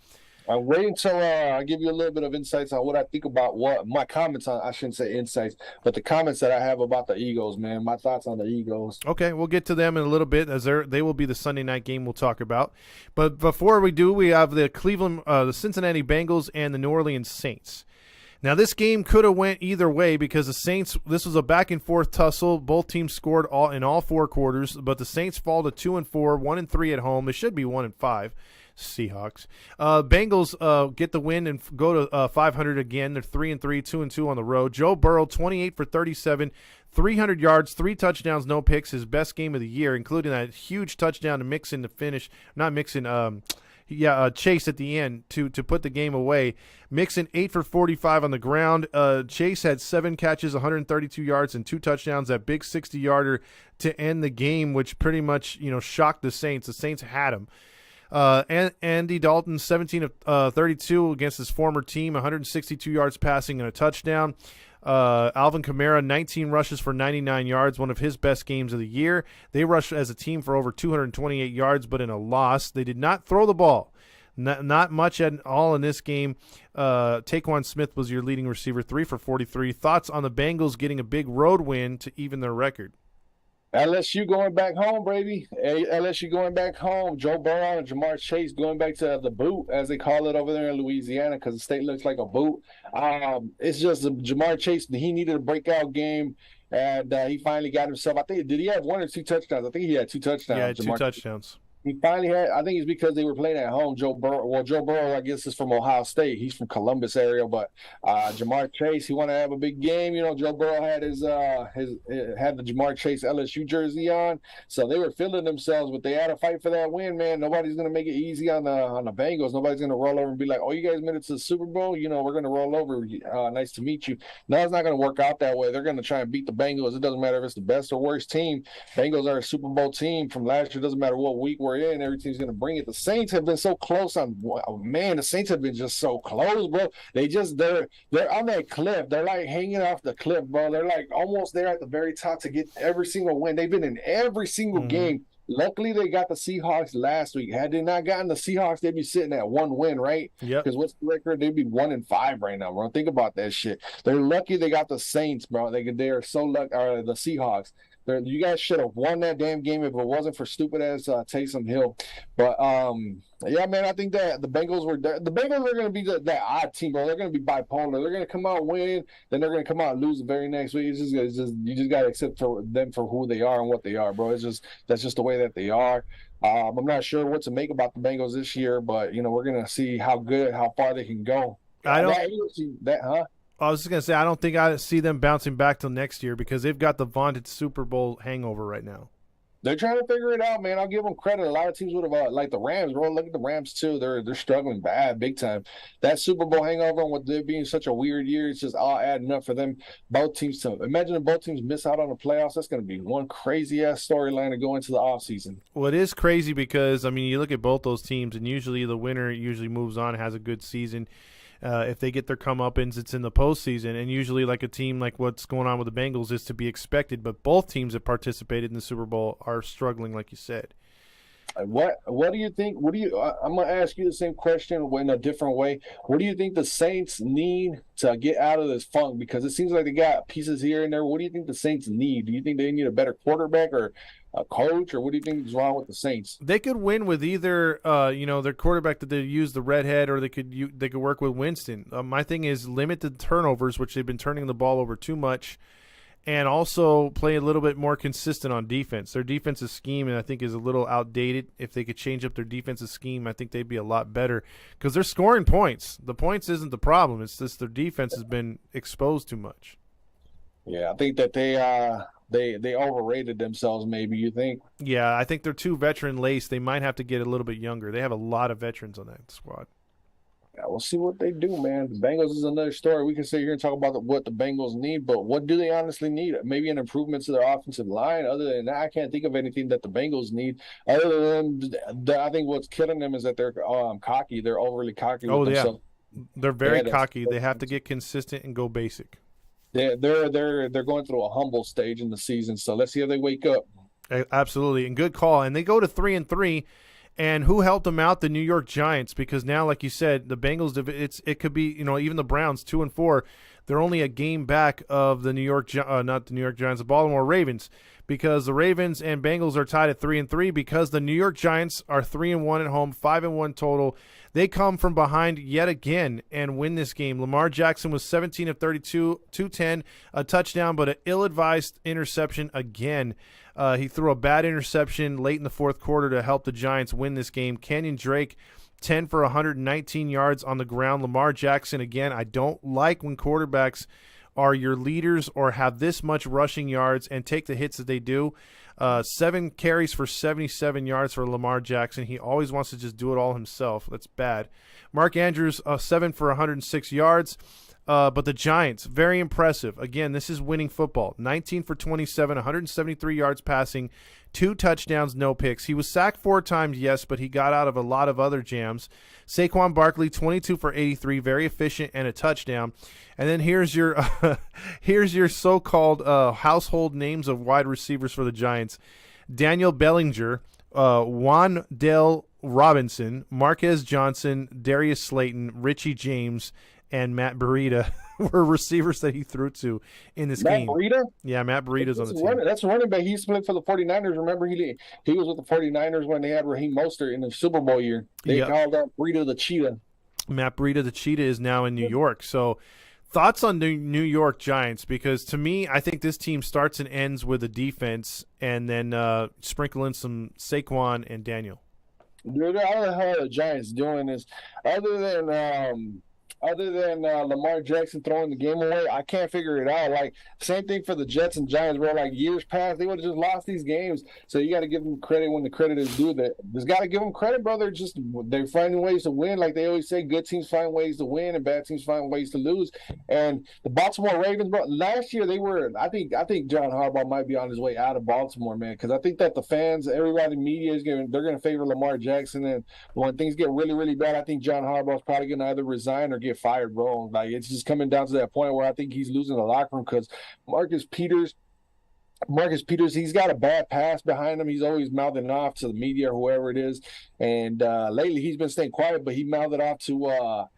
I'm waiting until I give you a little bit of insights on what I think about what my comments on. I shouldn't say insights, but the comments that I have about the Eagles, man. My thoughts on the Eagles. Okay, we'll get to them in a little bit as they will be the Sunday night game we'll talk about. But before we do, we have the the Cincinnati Bengals and the New Orleans Saints. Now, this game could have went either way because the Saints, this was a back-and-forth tussle. Both teams scored in all four quarters, but the Saints fall to 2-4, 1-3 at home. They should be 1-5. Seahawks. Bengals get the win and go to 500 again. They're 3-3, 2-2 on the road. Joe Burrow, 28 for 37, 300 yards, 3 touchdowns, no picks. His best game of the year, including that huge touchdown to Mixon to finish. Not Mixon. Chase at the end to put the game away. Mixon 8 for 45 on the ground. Chase had 7 catches, 132 yards, and 2 touchdowns. That big 60-yarder to end the game, which pretty much shocked the Saints. The Saints had him. And Andy Dalton 17 of 32 against his former team, 162 yards passing and a touchdown. Alvin Kamara, 19 rushes for 99 yards, one of his best games of the year. They rushed as a team for over 228 yards, but in a loss. They did not throw the ball. Not much at all in this game. Taquan Smith was your leading receiver, 3 for 43. Thoughts on the Bengals getting a big road win to even their record? LSU going back home, baby. LSU going back home. Joe Burrow and Jamar Chase going back to the boot, as they call it over there in Louisiana, because the state looks like a boot. It's just Jamar Chase. He needed a breakout game, and he finally got himself. Did he have 1 or 2 touchdowns? I think he had 2 touchdowns. Yeah, 2 touchdowns. He finally had. I think it's because they were playing at home. Joe Burrow, I guess, is from Ohio State. He's from Columbus area, but Jamar Chase, he wanted to have a big game. Joe Burrow had had the Jamar Chase LSU jersey on, so they were feeling themselves. But they had to fight for that win, man. Nobody's gonna make it easy on the Bengals. Nobody's gonna roll over and be like, "Oh, you guys made it to the Super Bowl. We're gonna roll over. Nice to meet you." No, it's not gonna work out that way. They're gonna try and beat the Bengals. It doesn't matter if it's the best or worst team. Bengals are a Super Bowl team from last year. Doesn't matter what week we're in, every team's going to bring it. The Saints have been so close the Saints have been just so close, bro. They're on that cliff. They're like hanging off the cliff, bro. They're like almost there at the very top to get every single win. They've been in every single game Luckily, they got the Seahawks last week. Had they not gotten the Seahawks, they'd be sitting at 1 win, right? Yep. Because what's the record? They'd be 1-5 right now, bro. Think about that shit. They're lucky they got the Saints, bro. They are so lucky. Or the Seahawks. You guys should have won that damn game if it wasn't for stupid ass Taysom Hill. But yeah, man, I think that the Bengals are going to be that odd team, bro. They're going to be bipolar. They're going to come out winning, then they're going to come out and lose the very next week. You just got to accept them for who they are and what they are, bro. That's just the way that they are. I'm not sure what to make about the Bengals this year, but we're going to see how far they can go. I don't. I was just gonna say I don't think I see them bouncing back till next year because they've got the vaunted Super Bowl hangover right now. They're trying to figure it out, man. I'll give them credit. A lot of teams would have, like the Rams, bro. Look at the Rams too. They're struggling big time. That Super Bowl hangover and with there being such a weird year, it's just all adding up for them. Both teams to imagine if both teams miss out on the playoffs. That's going to be one crazy ass storyline to go into the offseason. Well, it is crazy because you look at both those teams, and usually the winner usually moves on, has a good season. If they get their comeuppance, it's in the postseason, and usually like a team like what's going on with the Bengals is to be expected. But both teams that participated in the Super Bowl are struggling, like you said. What do you think? I'm gonna ask you the same question in a different way. What do you think the Saints need to get out of this funk? Because it seems like they got pieces here and there. What do you think the Saints need? Do you think they need a better quarterback or a coach, or what do you think is wrong with the Saints? They could win with either, their quarterback that they use the redhead, or they could work with Winston. My thing is limit the turnovers, which they've been turning the ball over too much, and also play a little bit more consistent on defense. Their defensive scheme, I think, is a little outdated. If they could change up their defensive scheme, I think they'd be a lot better because they're scoring points. The points isn't the problem. It's just their defense has been exposed too much. Yeah, I think that they overrated themselves, maybe, you think? Yeah, I think they're too veteran-laced. They might have to get a little bit younger. They have a lot of veterans on that squad. Yeah, we'll see what they do, man. The Bengals is another story. We can sit here and talk about what the Bengals need, but what do they honestly need? Maybe an improvement to their offensive line. Other than that, I can't think of anything that the Bengals need. Other than I think what's killing them is that they're cocky. They're overly cocky with themselves. They're very cocky. They have to get consistent and go basic. They're going through a humble stage in the season, so let's see if they wake up. Absolutely, and good call. And they go to 3-3, and who helped them out? The New York Giants, because now, like you said, the Bengals. It could be even the Browns 2-4. They're only a game back of the not the New York Giants, the Baltimore Ravens, because the Ravens and Bengals are tied at 3-3 because the New York Giants are 3-1 at home, 5-1 total. They come from behind yet again and win this game. Lamar Jackson was 17 of 32, 210, a touchdown, but an ill-advised interception again. He threw a bad interception late in the fourth quarter to help the Giants win this game. Kenyon Drake, 10 for 119 yards on the ground. Lamar Jackson, again, I don't like when quarterbacks are your leaders or have this much rushing yards and take the hits that they do. 7 carries for 77 yards for Lamar Jackson. He always wants to just do it all himself. That's bad. Mark Andrews, 7 for 106 yards. But the Giants, very impressive. Again, this is winning football. 19 for 27, 173 yards passing, 2 touchdowns, no picks. He was sacked 4 times, yes, but he got out of a lot of other jams. Saquon Barkley, 22 for 83, very efficient, and a touchdown. And then here's your so-called household names of wide receivers for the Giants. Daniel Bellinger, Wan'Dale Robinson, Marquez Johnson, Darius Slayton, Richie James, and Matt Breida were receivers that he threw to in this game. Matt Breida? Yeah, Matt Breida's on the team. That's a running back. He used to play for the 49ers. Remember, he was with the 49ers when they had Raheem Mostert in the Super Bowl year. They called out Breida the Cheetah. Matt Breida the Cheetah is now in New York. So thoughts on the New York Giants? Because to me, I think this team starts and ends with a defense and then sprinkle in some Saquon and Daniel. Dude, how the hell are the Giants doing this? Other than Lamar Jackson throwing the game away, I can't figure it out. Like, same thing for the Jets and Giants, bro. Like, years past, they would have just lost these games. So you got to give them credit when the credit is due. There's got to give them credit, bro. They're finding ways to win. Like they always say, good teams find ways to win and bad teams find ways to lose. And the Baltimore Ravens, bro, last year they were – I think John Harbaugh might be on his way out of Baltimore, man, because I think that the fans, everybody in the media, they're going to favor Lamar Jackson. And when things get really, really bad, I think John Harbaugh's probably going to either resign or get fired, bro. Like, it's just coming down to that point where I think he's losing the locker room because Marcus Peters, Marcus Peters, he's got a bad pass behind him. He's always mouthing off to the media or whoever it is. And lately he's been staying quiet, but he mouthed it off to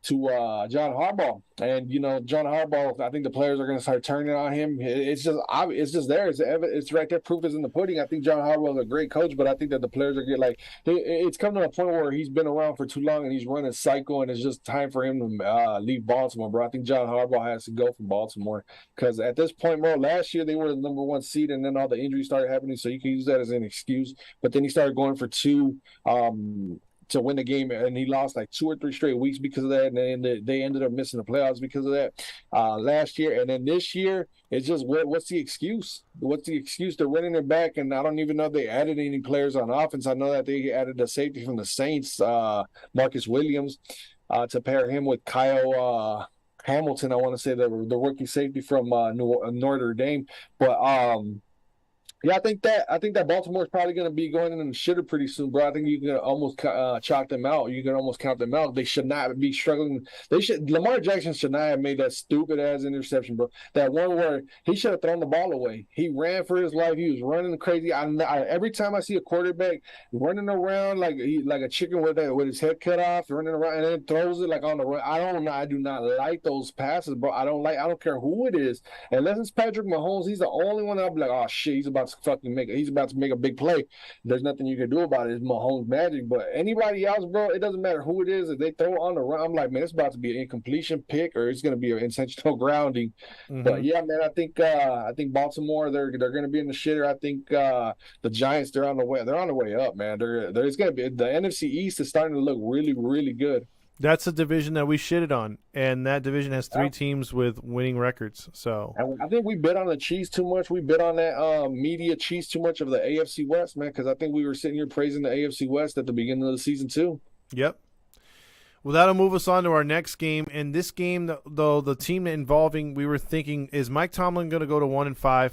John Harbaugh, and John Harbaugh. I think the players are going to start turning on him. It's just obvious. It's just there. It's right there. Proof is in the pudding. I think John Harbaugh is a great coach, but I think that the players are getting like it's come to a point where he's been around for too long and he's running a cycle, and it's just time for him to leave Baltimore, bro. I think John Harbaugh has to go from Baltimore because at this point, bro, last year they were the number one seed, and then all the injuries started happening, so you can use that as an excuse. But then he started going for two. To win the game, and he lost like 2 or 3 straight weeks because of that, and then they ended up missing the playoffs because of that last year. And then this year, it's just what's the excuse? What's the excuse? They're running it back, and I don't even know if they added any players on offense. I know that they added a safety from the Saints, Marcus Williams, to pair him with Kyle Hamilton. I want to say the rookie safety from Notre Dame, but yeah, I think that Baltimore's probably going to be going in the shitter pretty soon, bro. I think you can almost chalk them out. You can almost count them out. They should not be struggling. Lamar Jackson should not have made that stupid ass interception, bro. That one where he should have thrown the ball away. He ran for his life. He was running crazy. Every time I see a quarterback running around like a chicken with his head cut off, running around and then throws it like on the run. I do not like those passes, bro. I don't care who it is. Unless it's Patrick Mahomes, he's the only one I'll be like, oh shit, he's about to make a big play. There's nothing you can do about it. It's Mahomes magic. But anybody else, bro, it doesn't matter who it is. If they throw it on the run, I'm like, man, it's about to be an incompletion pick or it's going to be an intentional grounding. Mm-hmm. But yeah, man, I think Baltimore they're going to be in the shitter. I think the Giants they're on the way up, man. There's going to be the NFC East is starting to look really really good. That's a division that we shitted on, and that division has 3 teams with winning records. So I think we bet on the Chiefs too much. We bet on that media Chiefs too much of the AFC West, man, because I think we were sitting here praising the AFC West at the beginning of the season too. Yep. Well, that'll move us on to our next game. And this game, though, the team involving, we were thinking, is Mike Tomlin going to go to 1-5?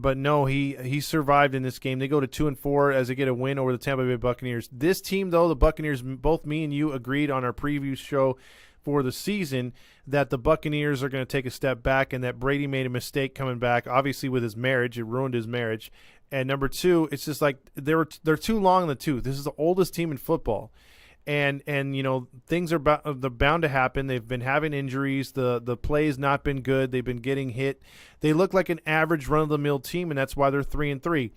But no, he survived in this game. They go to 2-4 as they get a win over the Tampa Bay Buccaneers. This team, though, the Buccaneers, both me and you agreed on our preview show for the season that the Buccaneers are going to take a step back and that Brady made a mistake coming back, obviously with his marriage. It ruined his marriage. And number 2, it's just like they're too long in the tooth. This is the oldest team in football. And things are bound to happen. They've been having injuries. The play's not been good. They've been getting hit. They look like an average run-of-the-mill team, and that's why they're 3-3.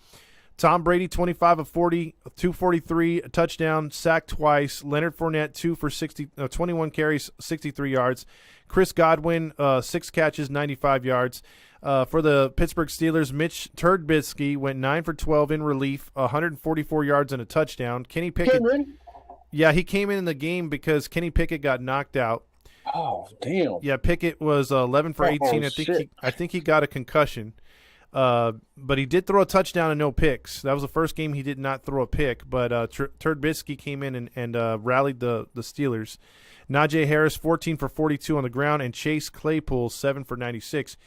Tom Brady, 25 of 40, 243, a touchdown, sacked twice. Leonard Fournette, 21 carries, 63 yards. Chris Godwin, 6 catches, 95 yards. For the Pittsburgh Steelers, Mitch Trubisky went 9 for 12 in relief, 144 yards and a touchdown. Kenny Pickett. Yeah, he came in the game because Kenny Pickett got knocked out. Oh, damn. Yeah, Pickett was 11 for 18. I think he got a concussion. But he did throw a touchdown and no picks. That was the first game he did not throw a pick. But Trubisky came in and rallied the Steelers. Najee Harris, 14 for 42 on the ground, and Chase Claypool, 7 for 96.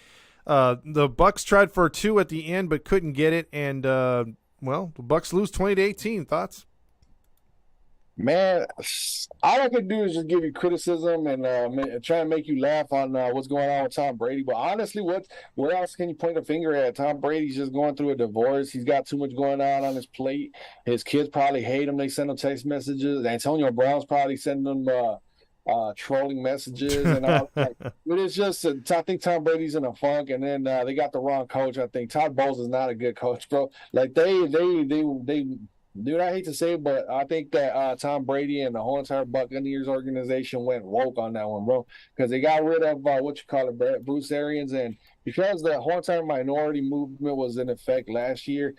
The Bucs tried for 2 at the end but couldn't get it. And, the Bucs lose 20-18. Thoughts? Man, all I can do is just give you criticism and try and make you laugh on what's going on with Tom Brady. But honestly, what else can you point a finger at? Tom Brady's just going through a divorce. He's got too much going on his plate. His kids probably hate him. They send him text messages. Antonio Brown's probably sending him trolling messages and all. But it's just, I think Tom Brady's in a funk, and then they got the wrong coach. I think Todd Bowles is not a good coach, bro. Like they. Dude, I hate to say it, but I think that Tom Brady and the whole entire Buccaneers organization went woke on that one, bro. Because they got rid of Bruce Arians, and because the whole entire minority movement was in effect last year,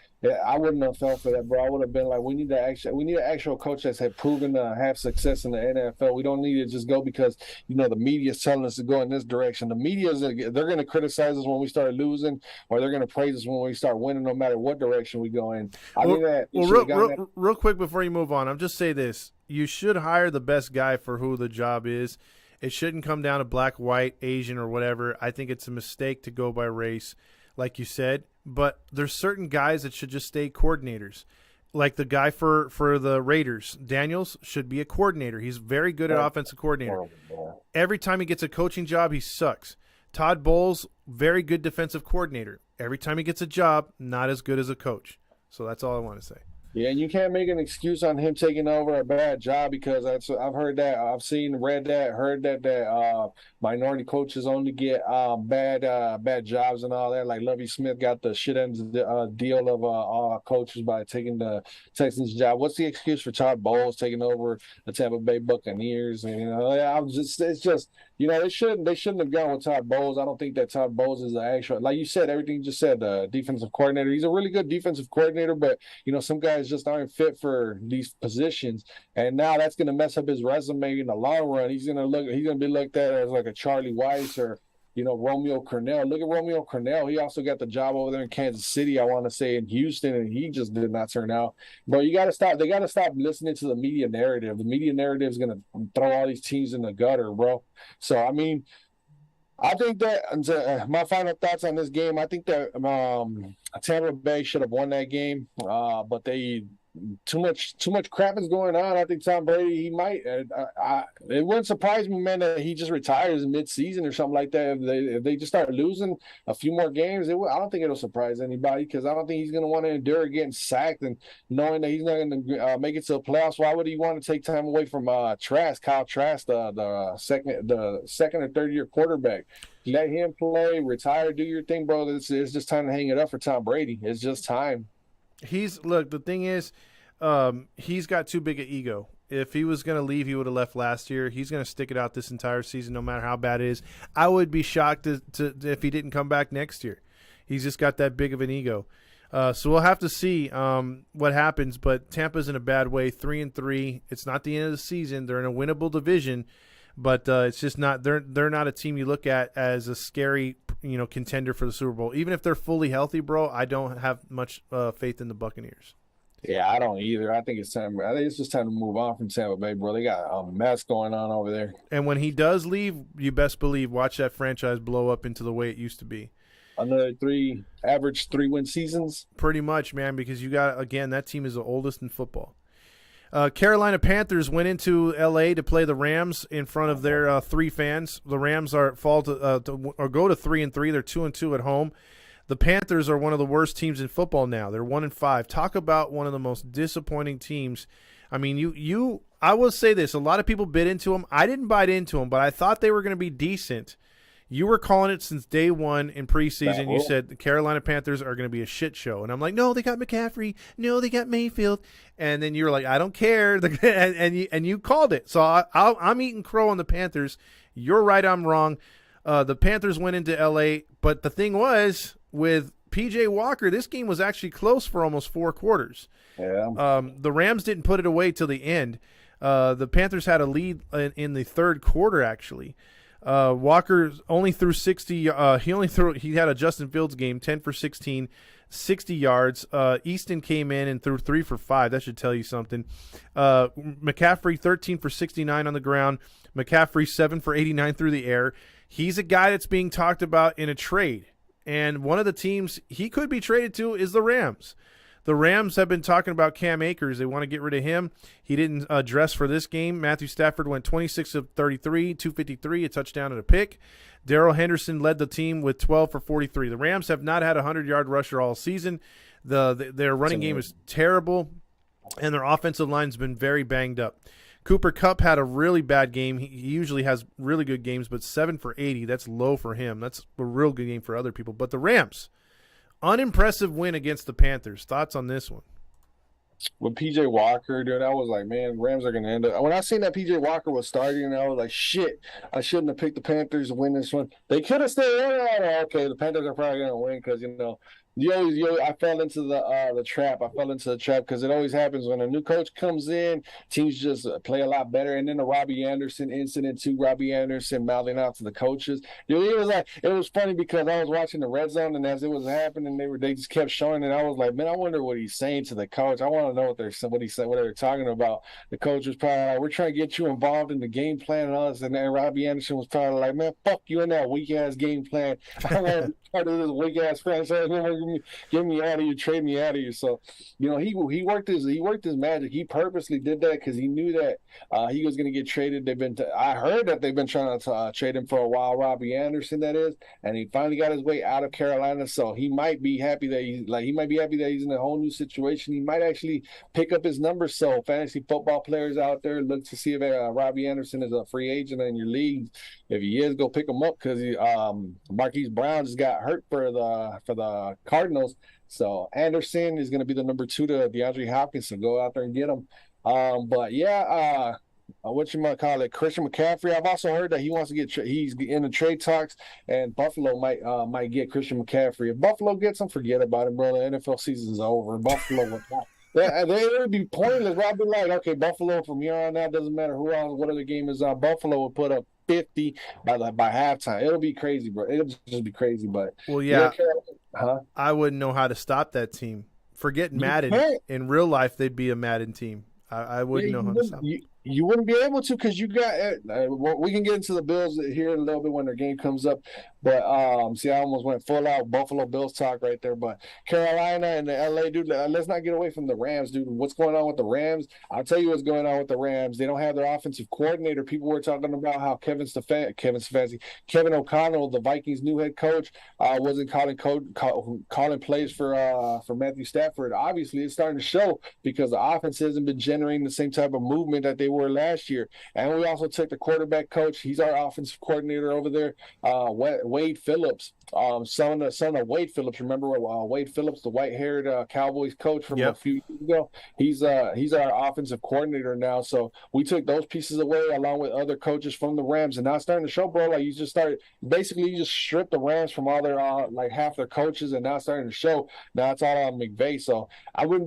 I wouldn't have fell for that, bro. I would have been like, we need an actual coach that's had proven to have success in the NFL. We don't need to just go because the media is telling us to go in this direction. The media they're going to criticize us when we start losing, or they're going to praise us when we start winning, no matter what direction we go in. Real quick before you move on, I'll just say this: you should hire the best guy for who the job is. It shouldn't come down to black, white, Asian, or whatever. I think it's a mistake to go by race, like you said. But there's certain guys that should just stay coordinators. Like the guy for the Raiders, Daniels, should be a coordinator. He's very good at offensive coordinator. Every time he gets a coaching job, he sucks. Todd Bowles, very good defensive coordinator. Every time he gets a job, not as good as a coach. So that's all I want to say. Yeah, and you can't make an excuse on him taking over a bad job because I've heard that, I've seen, read that, heard that minority coaches only get bad jobs and all that. Like Lovie Smith got the shit end deal of coaches by taking the Texans job. What's the excuse for Todd Bowles taking over the Tampa Bay Buccaneers? And it's just they shouldn't have gone with Todd Bowles. I don't think that Todd Bowles is the actual, like you said, everything you just said, the defensive coordinator. He's a really good defensive coordinator, but some guys just aren't fit for these positions, and now that's going to mess up his resume in the long run. He's going to be looked at as like a Charlie Weiss or Romeo Cornell. Look at Romeo Cornell. He also got the job over there in Kansas City, I want to say, in Houston, and he just did not turn out. Bro, you got to stop. They got to stop listening to the media narrative. The media narrative is going to throw all these teams in the gutter, bro. So, I mean, I think that my final thoughts on this game, I think that Tampa Bay should have won that game, but they too much crap is going on. I think Tom Brady, he might. It wouldn't surprise me, man, that he just retires mid-season or something like that. If they just start losing a few more games, I don't think it'll surprise anybody because I don't think he's going to want to endure getting sacked and knowing that he's not going to make it to the playoffs. Why would he want to take time away from Kyle Trask, the second or third year quarterback? Let him play, retire, do your thing, bro. It's just time to hang it up for Tom Brady. It's just time. The thing is, he's got too big an ego. If he was going to leave, he would have left last year. He's going to stick it out this entire season, no matter how bad it is. I would be shocked if he didn't come back next year. He's just got that big of an ego. So we'll have to see what happens. But Tampa's in a bad way, 3-3. It's not the end of the season. They're in a winnable division, but it's just not. They're not a team you look at as a scary contender for the Super Bowl. Even if they're fully healthy, bro, I don't have much faith in the Buccaneers. Yeah, I don't either. I think it's time. I think it's just time to move on from Tampa Bay, bro. They got a mess going on over there. And when he does leave, you best believe, watch that franchise blow up into the way it used to be. Another average 3-win seasons? Pretty much, man, because you got, again, that team is the oldest in football. Carolina Panthers went into L.A. to play the Rams in front of their 3 fans. The Rams go to 3-3. They're 2-2 at home. The Panthers are one of the worst teams in football now. They're 1-5. Talk about one of the most disappointing teams. I mean, I will say this: a lot of people bid into them. I didn't buy into them, but I thought they were going to be decent. You were calling it since day one in preseason. You said the Carolina Panthers are going to be a shit show. And I'm like, no, they got McCaffrey. No, they got Mayfield. And then you were like, I don't care. And you called it. So I'm eating crow on the Panthers. You're right, I'm wrong. The Panthers went into L.A., but the thing was, with P.J. Walker, this game was actually close for almost 4 quarters. Yeah. The Rams didn't put it away till the end. The Panthers had a lead in the third quarter, actually. Walker only threw 60. He had a Justin Fields game, 10 for 16, 60 yards. Easton came in and threw 3 for 5. That should tell you something. McCaffrey 13 for 69 on the ground. McCaffrey 7 for 89 through the air. He's a guy that's being talked about in a trade, and one of the teams he could be traded to is the Rams. The Rams have been talking about Cam Akers. They want to get rid of him. He didn't dress for this game. Matthew Stafford went 26 of 33, 253, a touchdown and a pick. Darrell Henderson led the team with 12 for 43. The Rams have not had a 100-yard rusher all season. Their running game is terrible, and their offensive line's been very banged up. Cooper Kupp had a really bad game. He usually has really good games, but 7 for 80, that's low for him. That's a real good game for other people. But the Rams, unimpressive win against the Panthers. Thoughts on this one? With P.J. Walker, dude, I was like, man, Rams are going to end up. When I seen that P.J. Walker was starting, I was like, shit, I shouldn't have picked the Panthers to win this one. They could have still won it. Okay, the Panthers are probably going to win because, I fell into the trap. I fell into the trap because it always happens when a new coach comes in, teams just play a lot better. And then the Robbie Anderson incident too, Robbie Anderson mouthing out to the coaches. It was funny because I was watching the red zone, and as it was happening, they just kept showing it. I was like, man, I wonder what he's saying to the coach. I want to know what they're talking about. The coach was probably like, we're trying to get you involved in the game plan and all this. And then Robbie Anderson was probably like, man, fuck you in that weak ass game plan. I want to be part of this weak ass franchise. get me out of you, trade me out of you. So, he worked his magic. He purposely did that because he knew that he was going to get traded. I heard that they've been trying to trade him for a while, Robbie Anderson, that is, and he finally got his way out of Carolina. So he might be happy that he's in a whole new situation. He might actually pick up his numbers. So fantasy football players out there, look to see if Robbie Anderson is a free agent in your league. If he is, go pick him up because Marquise Brown just got hurt for the Cardinals. So Anderson is going to be the number 2 to DeAndre Hopkins. So go out there and get him. But yeah, what you might call it, Christian McCaffrey. I've also heard that he wants to he's in the trade talks, and Buffalo might get Christian McCaffrey. If Buffalo gets him, forget about it, bro. The NFL season's over. Buffalo would not. They would be pointless. I'd be like, okay, Buffalo from here on out, doesn't matter who else, what other game is on. Buffalo would put up 50 by halftime. It'll be crazy, bro. It'll just be crazy. But well, yeah, I wouldn't know how to stop that team. Forget Madden. In real life, they'd be a Madden team. I wouldn't know how to stop them. You wouldn't be able to because you got we can get into the Bills here in a little bit when their game comes up. But see, I almost went full out Buffalo Bills talk right there. But Carolina and the LA, dude, let's not get away from the Rams, dude. What's going on with the Rams? I'll tell you what's going on with the Rams. They don't have their offensive coordinator. People were talking about how Kevin O'Connell, the Vikings' new head coach, wasn't calling plays for Matthew Stafford. Obviously, it's starting to show because the offense hasn't been generating the same type of movement that they were last year. And we also took the quarterback coach. He's our offensive coordinator over there, Wade Phillips, son of Wade Phillips. Remember Wade Phillips, the white-haired Cowboys coach from a few years ago? He's our offensive coordinator now. So we took those pieces away along with other coaches from the Rams, and now it's starting to show, bro. Like you just stripped the Rams from all their half their coaches, and now it's starting to show. Now it's all on McVay. So I wouldn't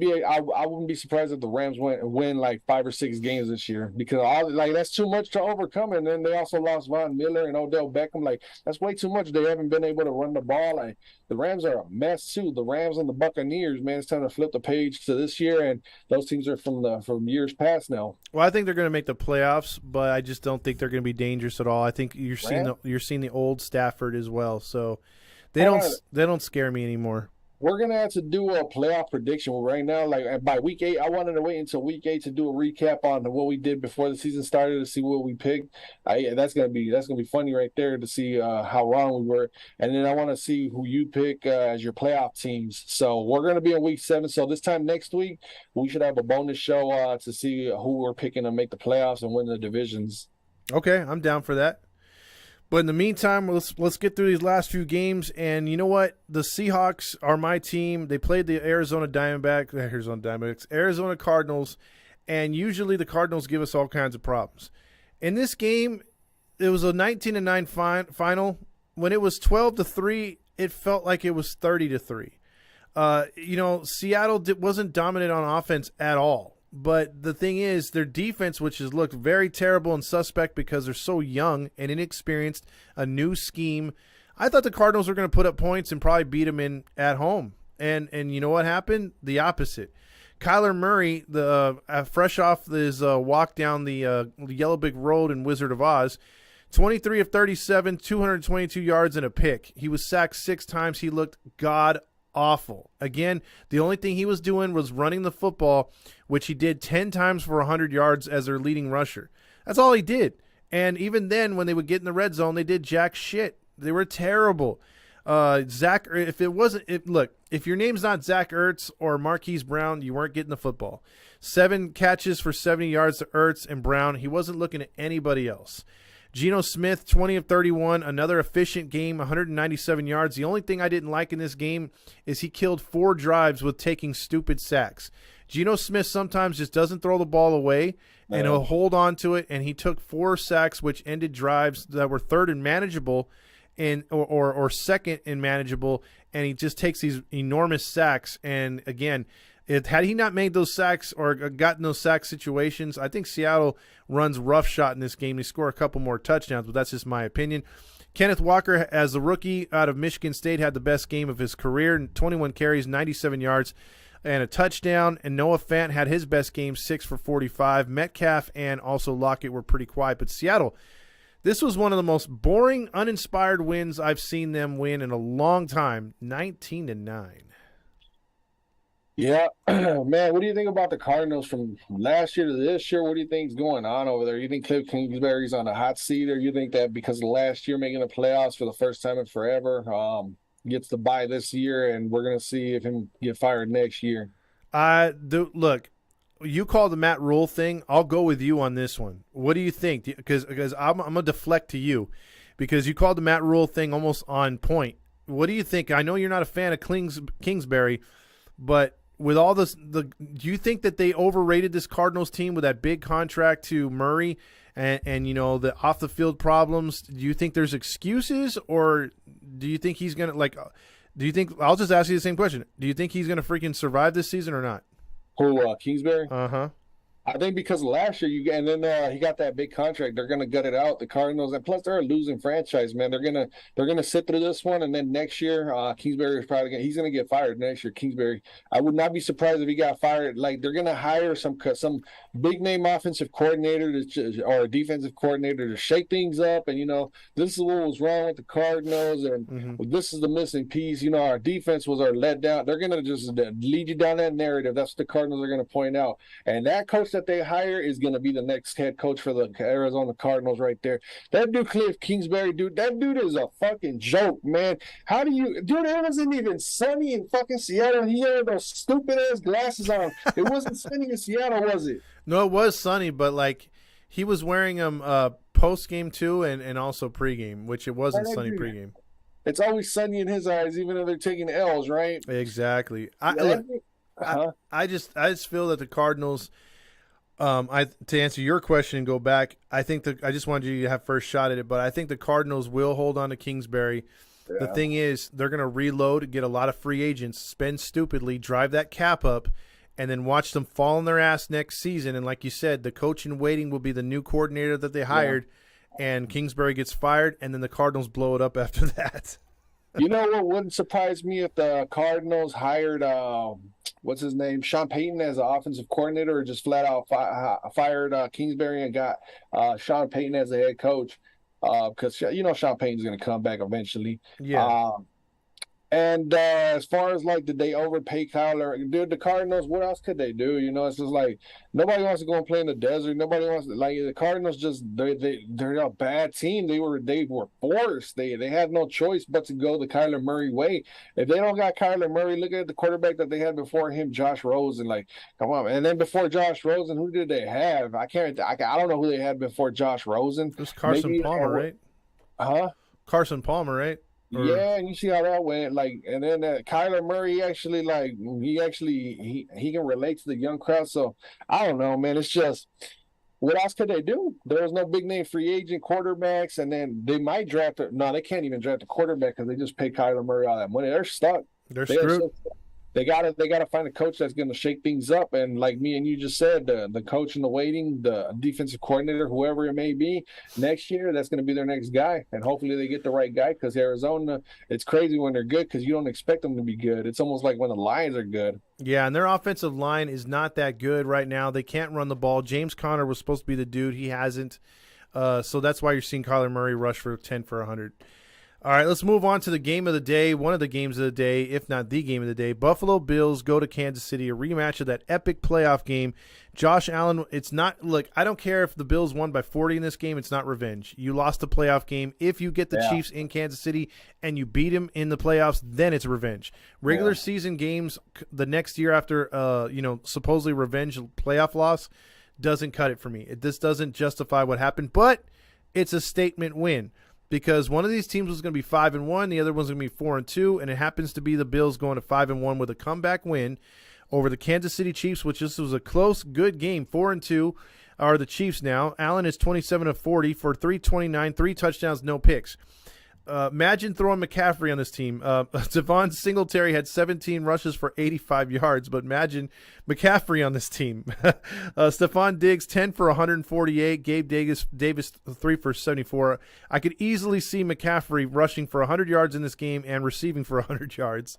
be surprised if the Rams win like 5 or 6 games this year because that's too much to overcome. And then they also lost Von Miller and Odell Beckham. Like that's way too much. They haven't been able to run the ball. Like the Rams are a mess too. The Rams and the Buccaneers, man, it's time to flip the page to this year, and those teams are from years past now. Well, I think they're going to make the playoffs, but I just don't think they're going to be dangerous at all. I think you're seeing the old Stafford as well, so they don't scare me anymore. We're going to have to do a playoff prediction right now. Like by week 8, I wanted to wait until week 8 to do a recap on what we did before the season started to see what we picked. That's going to be funny right there to see how wrong we were. And then I want to see who you pick as your playoff teams. So we're going to be in week 7. So this time next week, we should have a bonus show to see who we're picking to make the playoffs and win the divisions. Okay, I'm down for that. But in the meantime, let's get through these last few games. And you know what? The Seahawks are my team. They played the Arizona Cardinals, and usually the Cardinals give us all kinds of problems. In this game, it was a 19-9 final. When it was 12-3, it felt like it was 30-3. Seattle wasn't dominant on offense at all. But the thing is, their defense, which has looked very terrible and suspect because they're so young and inexperienced, a new scheme. I thought the Cardinals were going to put up points and probably beat them at home. And you know what happened? The opposite. Kyler Murray, fresh off his walk down the Yellow Brick Road in Wizard of Oz, 23 of 37, 222 yards and a pick. He was sacked 6 times. He looked god-awful. Again, the only thing he was doing was running the football, which he did 10 times for 100 yards as their leading rusher. That's all he did. And even then, when they would get in the red zone, they did jack shit. They were terrible. If your name's not Zach Ertz or Marquise Brown, you weren't getting the football. 7 catches for 70 yards to Ertz and Brown. He wasn't looking at anybody else. Geno Smith, 20 of 31, another efficient game, 197 yards. The only thing I didn't like in this game is he killed 4 drives with taking stupid sacks. Geno Smith sometimes just doesn't throw the ball away, and he'll hold on to it, and he took 4 sacks, which ended drives that were third and manageable or second and manageable, and he just takes these enormous sacks. And, again, had he not made those sacks or gotten those sack situations, I think Seattle runs roughshod in this game. They score a couple more touchdowns, but that's just my opinion. Kenneth Walker, as a rookie out of Michigan State, had the best game of his career, 21 carries, 97 yards, and a touchdown. And Noah Fant had his best game, 6 for 45. Metcalf and also Lockett were pretty quiet. But Seattle, this was one of the most boring, uninspired wins I've seen them win in a long time, 19-9. Yeah, man. What do you think about the Cardinals from last year to this year? What do you think's going on over there? You think Cliff Kingsbury's on a hot seat, or you think that because of last year making the playoffs for the first time in forever, gets the bye this year, and we're gonna see if him get fired next year? Look, you call the Matt Rule thing. I'll go with you on this one. What do you think? Because I'm gonna deflect to you because you called the Matt Rule thing almost on point. What do you think? I know you're not a fan of Kingsbury, but with all this, do you think that they overrated this Cardinals team with that big contract to Murray and you know the off the field problems? Do you think there's excuses, or do you think he's gonna like? Do you think I'll just ask you the same question? Do you think he's gonna freaking survive this season or not? Who, Kingsbury? Uh-huh. I think because last year and then he got that big contract. They're gonna gut it out, the Cardinals, and plus they're a losing franchise, man. They're gonna sit through this one, and then next year, Kingsbury is probably he's gonna get fired next year. Kingsbury, I would not be surprised if he got fired. Like they're gonna hire some big name offensive coordinator or defensive coordinator to shake things up, and this is what was wrong with the Cardinals, and this is the missing piece. Our defense was our letdown. They're gonna just lead you down that narrative. That's what the Cardinals are gonna point out, and that coach that they hire is going to be the next head coach for the Arizona Cardinals right there. That dude, Cliff Kingsbury, that dude is a fucking joke, man. Dude, it wasn't even sunny in fucking Seattle. He had those stupid ass glasses on. It wasn't sunny in Seattle, was it? No, it was sunny, but like he was wearing them post game too and also pregame, which it wasn't sunny pregame. It's always sunny in his eyes, even though they're taking L's, right? Exactly. I just feel that the Cardinals. To answer your question and go back, I just wanted you to have first shot at it, but I think the Cardinals will hold on to Kingsbury. Yeah. The thing is, they're going to reload, get a lot of free agents, spend stupidly, drive that cap up, and then watch them fall on their ass next season. And like you said, the coach in waiting will be the new coordinator that they hired, and Kingsbury gets fired, and then the Cardinals blow it up after that. You know what wouldn't surprise me if the Cardinals hired what's his name, Sean Payton as an offensive coordinator, or just flat out fired Kingsbury and got Sean Payton as the head coach, because Sean Payton's going to come back eventually. Yeah. And as far as like, did they overpay Kyler? Dude, the Cardinals, what else could they do? It's just like nobody wants to go and play in the desert. Nobody wants to, like, the Cardinals. Just they're a bad team. They were forced. They had no choice but to go the Kyler Murray way. If they don't got Kyler Murray, look at the quarterback that they had before him, Josh Rosen. Like, come on, man. And then before Josh Rosen, who did they have? I don't know who they had before Josh Rosen. It was Carson Palmer, right? Carson Palmer, right? Yeah, and you see how that went. Like, and then Kyler Murray he can relate to the young crowd. So I don't know, man. It's just, what else could they do? There was no big name free agent quarterbacks, and then they might draft it. No, they can't even draft a quarterback because they just pay Kyler Murray all that money. They're stuck. They're screwed. They gotta find a coach that's gonna shake things up. And like me and you just said, the coach in the waiting, the defensive coordinator, whoever it may be, next year, that's gonna be their next guy. And hopefully they get the right guy, because Arizona, it's crazy when they're good because you don't expect them to be good. It's almost like when the Lions are good. Yeah, and their offensive line is not that good right now. They can't run the ball. James Conner was supposed to be the dude. He hasn't. So that's why you're seeing Kyler Murray rush for 10 for 100. All right, let's move on to the game of the day, one of the games of the day, if not the game of the day. Buffalo Bills go to Kansas City, a rematch of that epic playoff game. Josh Allen, it's not – look, I don't care if the Bills won by 40 in this game. It's not revenge. You lost the playoff game. If you get the Chiefs in Kansas City and you beat them in the playoffs, then it's revenge. Regular season games the next year after, supposedly revenge playoff loss doesn't cut it for me. This doesn't justify what happened, but it's a statement win. Because one of these teams was going to be 5-1, the other one's going to be 4-2, and it happens to be the Bills going to 5-1 with a comeback win over the Kansas City Chiefs, which this was a close, good game. 4-2 are the Chiefs now. Allen is 27 of 40 for 329, 3 touchdowns, no picks. Imagine throwing McCaffrey on this team. Devon Singletary had 17 rushes for 85 yards, but imagine McCaffrey on this team. Stephon Diggs, 10 for 148. Gabe Davis 3 for 74. I could easily see McCaffrey rushing for 100 yards in this game and receiving for 100 yards.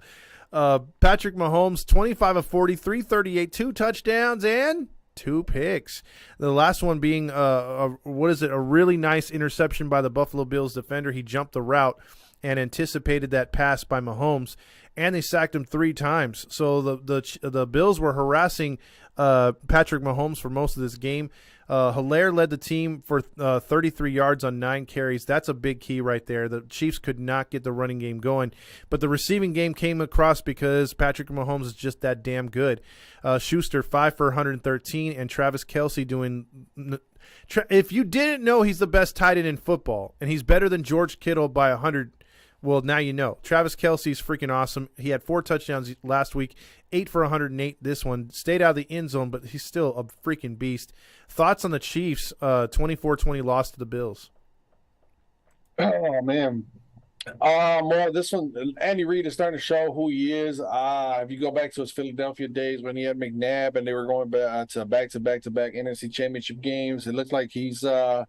Patrick Mahomes, 25 of 40, 338, 2 touchdowns, and 2 picks. The last one being a really nice interception by the Buffalo Bills defender. He jumped the route and anticipated that pass by Mahomes, and they sacked him 3 times. So the Bills were harassing Patrick Mahomes for most of this game. Hilaire led the team for 33 yards on 9 carries. That's a big key right there. The Chiefs could not get the running game going, but the receiving game came across because Patrick Mahomes is just that damn good. Schuster 5 for 113, and Travis Kelce doing. If you didn't know, he's the best tight end in football, and he's better than George Kittle by 100. Well, now you know. Travis Kelce's freaking awesome. He had 4 touchdowns last week, 8 for 108 this one. Stayed out of the end zone, but he's still a freaking beast. Thoughts on the Chiefs' 24-20 loss to the Bills? Oh, man. More this one, Andy Reid is starting to show who he is. If you go back to his Philadelphia days when he had McNabb and they were going back to back-to-back NFC Championship games, it looks like he's going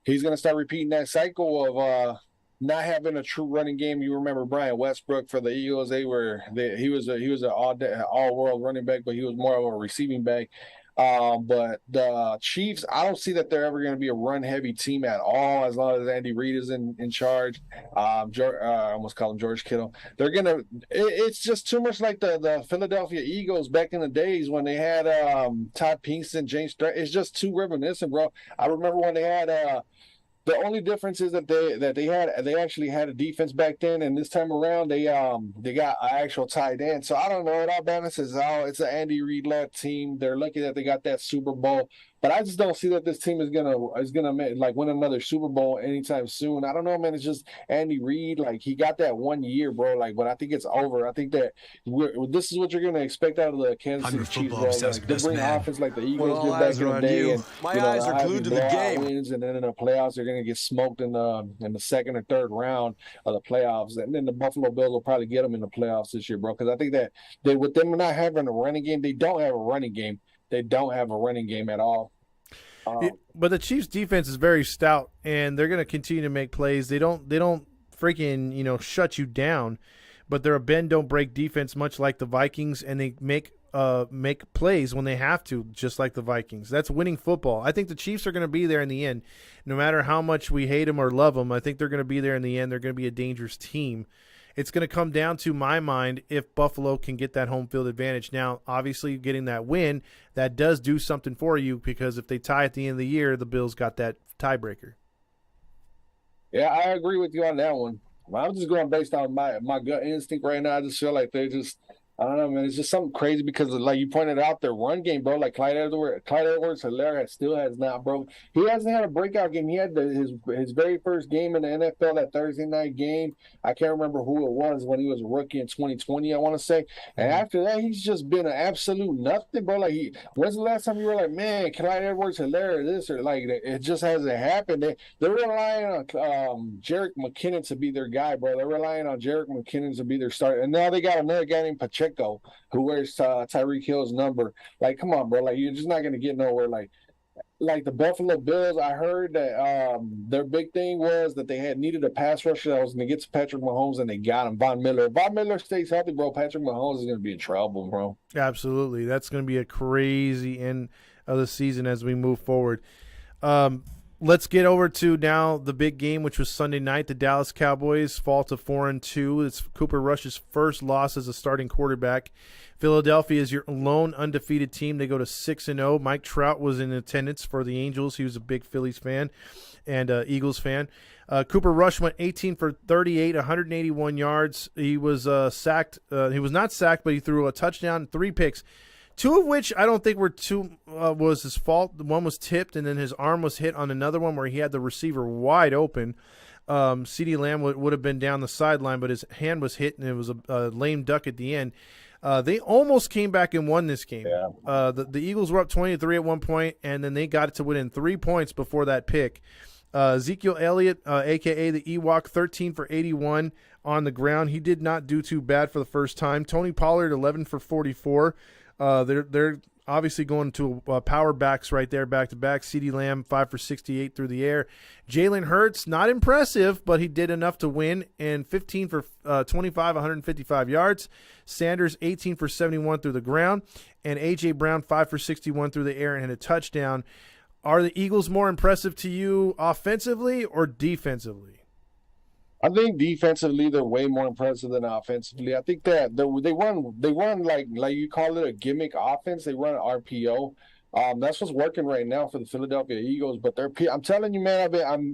to start repeating that cycle of not having a true running game. You remember Brian Westbrook for the Eagles? He was an all-world running back, but he was more of a receiving back. But the Chiefs, I don't see that they're ever going to be a run-heavy team at all as long as Andy Reid is in charge. I almost call him George Kittle. They're going to – it's just too much like the Philadelphia Eagles back in the days when they had Todd Pinkston, James – it's just too reminiscent, bro. I remember when they had the only difference is that they actually had a defense back then, and this time around they got an actual tight end. So I don't know. It all balances out. It's an Andy Reid led team. They're lucky that they got that Super Bowl, but I just don't see that this team is gonna like win another Super Bowl anytime soon. I don't know, man. It's just Andy Reid. Like he got that 1 year, bro. Like, but I think it's over. I think that this is what you're gonna expect out of the Kansas City Chiefs, bro. Like, they bring offense like the Eagles did back in the day, and my eyes are glued to the game. Wins, and then in the playoffs, they're gonna get smoked in the second or third round of the playoffs, and then the Buffalo Bills will probably get them in the playoffs this year, bro. Because I think that with them not having a running game, they don't have a running game. They don't have a running game at all. But the Chiefs' defense is very stout, and they're going to continue to make plays. They don't freaking shut you down, but they're a bend don't break defense, much like the Vikings, and they make plays when they have to, just like the Vikings. That's winning football. I think the Chiefs are going to be there in the end, no matter how much we hate them or love them. I think they're going to be there in the end. They're going to be a dangerous team. It's going to come down to, my mind, if Buffalo can get that home field advantage. Now, obviously, getting that win, that does do something for you, because if they tie at the end of the year, the Bills got that tiebreaker. Yeah, I agree with you on that one. I'm just going based on my gut instinct right now. I just feel like they just – I don't know, man. It's just something crazy because, like you pointed out, their run game, bro. Like Clyde Edwards-Helaire still has not, bro. He hasn't had a breakout game. He had his very first game in the NFL, that Thursday night game. I can't remember who it was when he was a rookie in 2020, I want to say. And after that, he's just been an absolute nothing, bro. Like, when's the last time you were like, man, Clyde Edwards-Helaire this, or like it just hasn't happened? They're relying on Jerick McKinnon to be their guy, bro. They're relying on Jerick McKinnon to be their starter, and now they got another guy named Pacheco, who wears Tyreek Hill's number. Like, come on, bro. Like, you're just not going to get nowhere. Like the Buffalo Bills, I heard that their big thing was that they had needed a pass rusher that was going to get to Patrick Mahomes, and they got him. Von Miller. If Von Miller stays healthy, bro, Patrick Mahomes is going to be in trouble, bro. Absolutely. That's going to be a crazy end of the season as we move forward. Let's get over to now the big game, which was Sunday night. The Dallas Cowboys fall to 4-2. It's Cooper Rush's first loss as a starting quarterback. Philadelphia is your lone undefeated team. They go to 6-0. Mike Trout was in attendance for the Angels. He was a big Phillies fan and Eagles fan. Cooper Rush went 18 for 38, 181 yards. He was sacked. He was not sacked, but he threw a touchdown, 3 picks. 2 of which I don't think was his fault. One was tipped, and then his arm was hit on another one where he had the receiver wide open. CeeDee Lamb would have been down the sideline, but his hand was hit, and it was a lame duck at the end. They almost came back and won this game. Yeah. The Eagles were up 20-3 at one point, and then they got it to within 3 points before that pick. Ezekiel Elliott, a.k.a. the Ewok, 13 for 81 on the ground. He did not do too bad for the first time. Tony Pollard, 11 for 44. They're obviously going to power backs right there, back-to-back. CeeDee Lamb, 5 for 68 through the air. Jalen Hurts, not impressive, but he did enough to win, and 15 for 25, 155 yards. Sanders, 18 for 71 through the ground. And A.J. Brown, 5 for 61 through the air and a touchdown. Are the Eagles more impressive to you offensively or defensively? I think defensively they're way more impressive than offensively. I think that they run like you call it a gimmick offense. They run RPO. That's what's working right now for the Philadelphia Eagles. But I'm telling you, man, I'm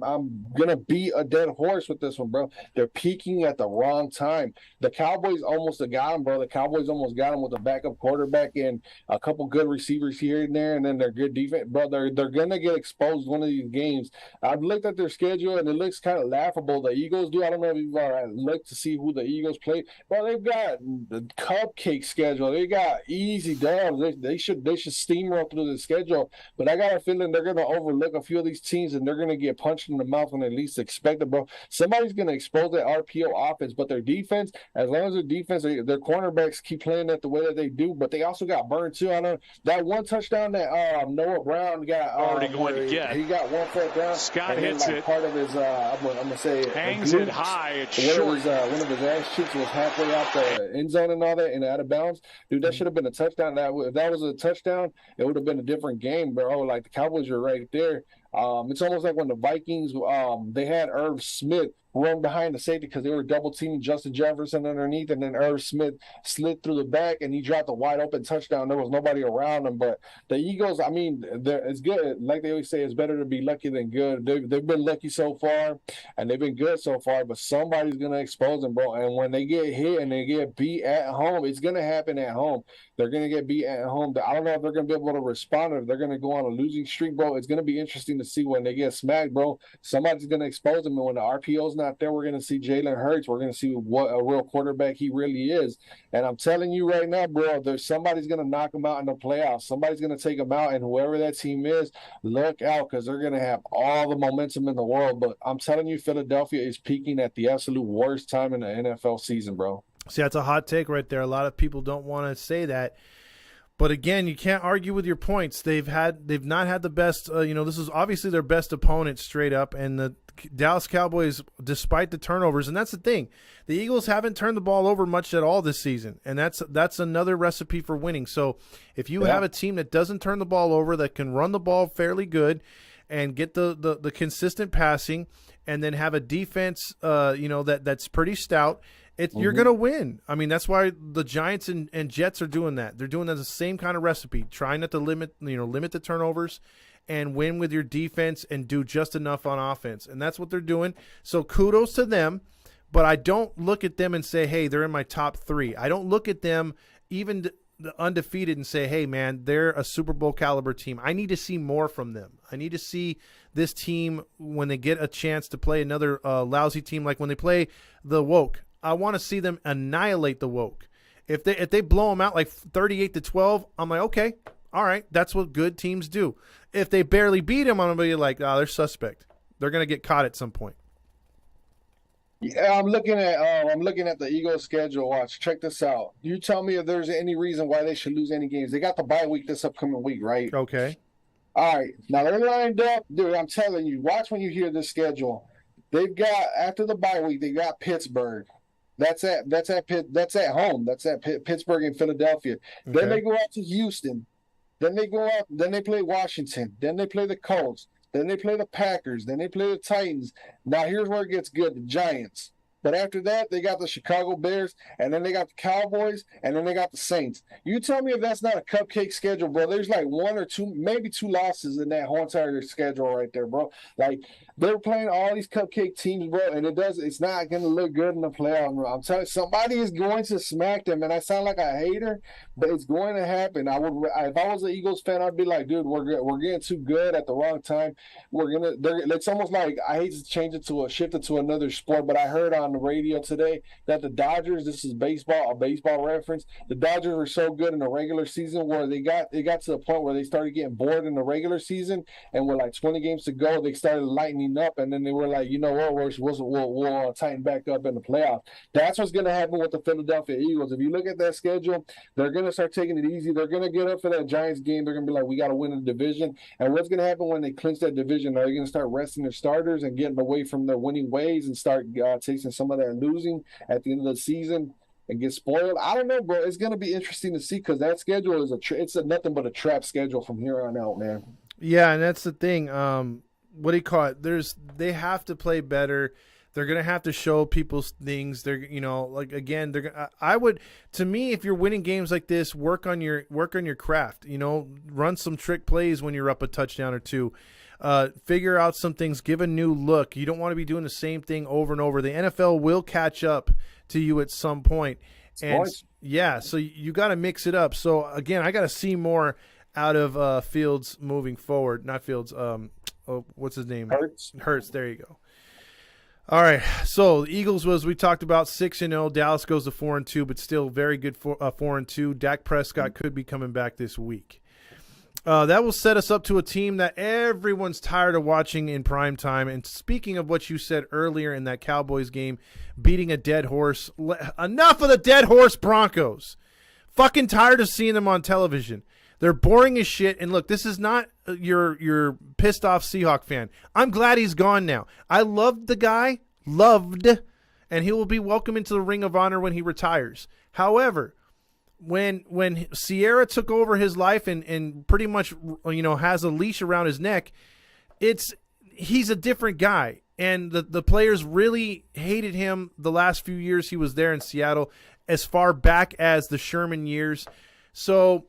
gonna beat a dead horse with this one, bro. They're peaking at the wrong time. The Cowboys almost got him, bro. The Cowboys almost got him with a backup quarterback and a couple good receivers here and there, and then their good defense, bro. They're gonna get exposed one of these games. I've looked at their schedule and it looks kind of laughable. The Eagles do. I don't know if you've looked to see who the Eagles play. Well, they've got the cupcake schedule. They got easy downs. They should steamroll through the schedule. But I got a feeling they're gonna overlook a few of these teams and they're gonna get punched in the mouth when they least expect it, bro. Somebody's gonna expose that RPO offense, but their defense, as long as their defense, their cornerbacks keep playing that the way that they do, but they also got burned too. I know that one touchdown that Noah Brown got already going to get. He got one foot down. Scott hits it. Part of his, I'm gonna say, hangs it high. It's short. One of his ass cheeks was halfway out the end zone and all that, and out of bounds. Dude, that should have been a touchdown. If that was a touchdown, it would have been a different game, bro. Like the Cowboys are right there. It's almost like when the Vikings, they had Irv Smith run behind the safety because they were double teaming Justin Jefferson underneath, and then Irv Smith slid through the back and he dropped a wide open touchdown. There was nobody around him. But the Eagles, I mean, it's good. Like they always say, it's better to be lucky than good. They've been lucky so far, and they've been good so far. But somebody's gonna expose them, bro. And when they get hit and they get beat at home, it's gonna happen at home. They're gonna get beat at home. I don't know if they're gonna be able to respond or if they're gonna go on a losing streak, bro. It's gonna be interesting to see when they get smacked, bro. Somebody's gonna expose them, and when the RPO's not there, we're gonna see Jalen Hurts. We're gonna see what a real quarterback he really is. And I'm telling you right now, bro, somebody's gonna knock him out in the playoffs. Somebody's gonna take him out, and whoever that team is, look out because they're gonna have all the momentum in the world. But I'm telling you, Philadelphia is peaking at the absolute worst time in the NFL season, bro. See, that's a hot take right there. A lot of people don't want to say that. But again, you can't argue with your points. They've not had the best, this is obviously their best opponent straight up. And the Dallas Cowboys, despite the turnovers, and that's the thing, the Eagles haven't turned the ball over much at all this season. And that's another recipe for winning. So if you have a team that doesn't turn the ball over, that can run the ball fairly good and get the consistent passing, and then have a defense, that's pretty stout, you're going to win. I mean, that's why the Giants and Jets are doing that. They're doing the same kind of recipe, trying not to limit the turnovers and win with your defense and do just enough on offense. And that's what they're doing. So kudos to them, but I don't look at them and say, hey, they're in my top 3. I don't look at them even undefeated and say, hey, man, they're a Super Bowl caliber team. I need to see more from them. I need to see this team when they get a chance to play another lousy team, like when they play the Woke. I want to see them annihilate the Woke. If they blow them out like 38-12, I'm like, okay, all right, that's what good teams do. If they barely beat them, I'm gonna be like, they're suspect. They're gonna get caught at some point. Yeah, I'm looking at the Eagles schedule. Watch, check this out. You tell me if there's any reason why they should lose any games. They got the bye week this upcoming week, right? Okay. All right. Now they're lined up, dude. I'm telling you, watch when you hear this schedule. They've got after the bye week, they got Pittsburgh. That's at home. That's at Pittsburgh and Philadelphia. Okay. Then they go out to Houston. Then they go out. Then they play Washington. Then they play the Colts. Then they play the Packers. Then they play the Titans. Now here's where it gets good: the Giants. But after that, they got the Chicago Bears, and then they got the Cowboys, and then they got the Saints. You tell me if that's not a cupcake schedule, bro. There's like 1 or 2, maybe 2 losses in that whole entire schedule right there, bro. Like, they're playing all these cupcake teams, bro, and it's not going to look good in the playoffs, bro. I'm telling you, somebody is going to smack them, and I sound like a hater, but it's going to happen. If I was an Eagles fan, I'd be like, dude, we're getting too good at the wrong time. It's almost like, I hate to shift it to another sport, but I heard on the radio today that the Dodgers, this is a baseball reference, the Dodgers were so good in the regular season where they got to the point where they started getting bored in the regular season, and with like 20 games to go, they started lightening up, and then they were like, you know what, we'll tighten back up in the playoffs. That's what's going to happen with the Philadelphia Eagles. If you look at that schedule, they're going to start taking it easy. They're going to get up for that Giants game. They're going to be like, we got to win the division. And what's going to happen when they clinch that division? Are they going to start resting their starters and getting away from their winning ways and start tasting some of that losing at the end of the season and get spoiled? I don't know, bro. It's going to be interesting to see because that schedule is it's nothing but a trap schedule from here on out, man. Yeah, and that's the thing. What do you call it? They have to play better. They're gonna have to show people things. They're like again. I would, to me, if you're winning games like this, work on your craft. Run some trick plays when you're up a touchdown or two. Figure out some things. Give a new look. You don't want to be doing the same thing over and over. The NFL will catch up to you at some point. And yeah, so you got to mix it up. So again, I got to see more out of Fields moving forward. Not Fields. What's his name? Hurts. There you go. All right, so the Eagles we talked about 6-0. Dallas goes to 4-2, but still very good 4-2. Dak Prescott could be coming back this week. That will set us up to a team that everyone's tired of watching in prime time. And speaking of what you said earlier in that Cowboys game, beating a dead horse, enough of the dead horse Broncos. Fucking tired of seeing them on television. They're boring as shit. And look, this is not your pissed off Seahawk fan. I'm glad he's gone now. I loved the guy, and he will be welcome into the Ring of Honor when he retires. However, when Sierra took over his life and pretty much has a leash around his neck, he's a different guy. And the players really hated him the last few years he was there in Seattle, as far back as the Sherman years. So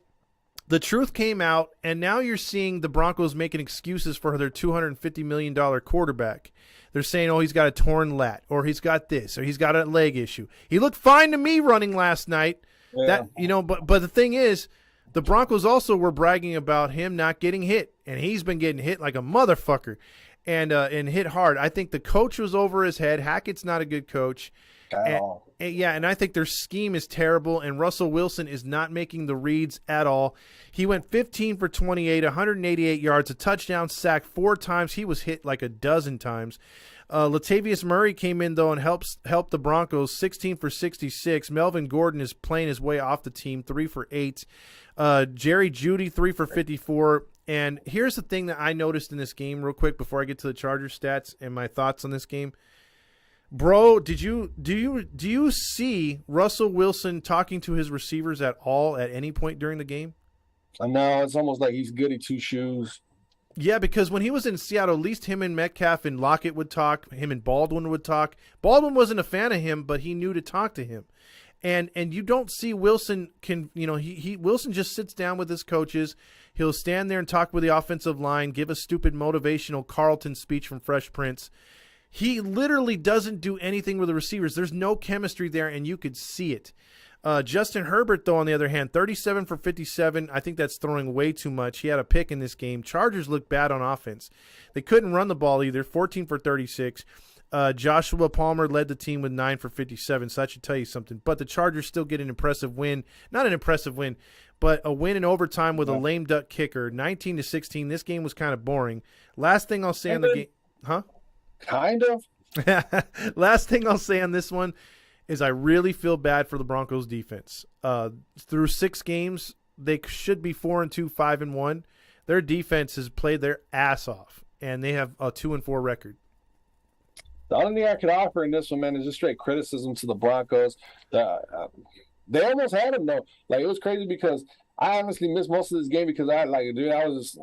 the truth came out, and now you're seeing the Broncos making excuses for their $250 million quarterback. They're saying, oh, he's got a torn lat, or he's got this, or he's got a leg issue. He looked fine to me running last night. Yeah. But the thing is, the Broncos also were bragging about him not getting hit, and he's been getting hit like a motherfucker, and hit hard. I think the coach was over his head. Hackett's not a good coach. And I think their scheme is terrible, and Russell Wilson is not making the reads at all. He went 15 for 28, 188 yards, a touchdown, sacked 4 times. He was hit like a dozen times. Latavius Murray came in, though, and helped the Broncos, 16 for 66. Melvin Gordon is playing his way off the team, 3 for 8. Jerry Jeudy, 3 for 54. And here's the thing that I noticed in this game real quick before I get to the Chargers stats and my thoughts on this game. Bro, do you see Russell Wilson talking to his receivers at all at any point during the game? No, it's almost like he's goody two shoes. Yeah, because when he was in Seattle, at least him and Metcalf and Lockett would talk. Him and Baldwin would talk. Baldwin wasn't a fan of him, but he knew to talk to him. And you don't see Wilson Wilson just sits down with his coaches. He'll stand there and talk with the offensive line, give a stupid motivational Carlton speech from Fresh Prince. He literally doesn't do anything with the receivers. There's no chemistry there, and you could see it. Justin Herbert, though, on the other hand, 37 for 57. I think that's throwing way too much. He had a pick in this game. Chargers looked bad on offense. They couldn't run the ball either, 14 for 36. Joshua Palmer led the team with 9 for 57, so that should tell you something. But the Chargers still get an impressive win. Not an impressive win, but a win in overtime with a lame duck kicker, 19-16. This game was kind of boring. Last thing I'll say on the game. Huh? Kind of. Last thing I'll say on this one is I really feel bad for the Broncos defense. Through 6 games, they should be 4-2, 5-1. Their defense has played their ass off, and they have a 2-4 record. The only thing I could offer in this one, man, is just straight criticism to the Broncos. They almost had him, though. Like, it was crazy because I honestly missed most of this game because I was just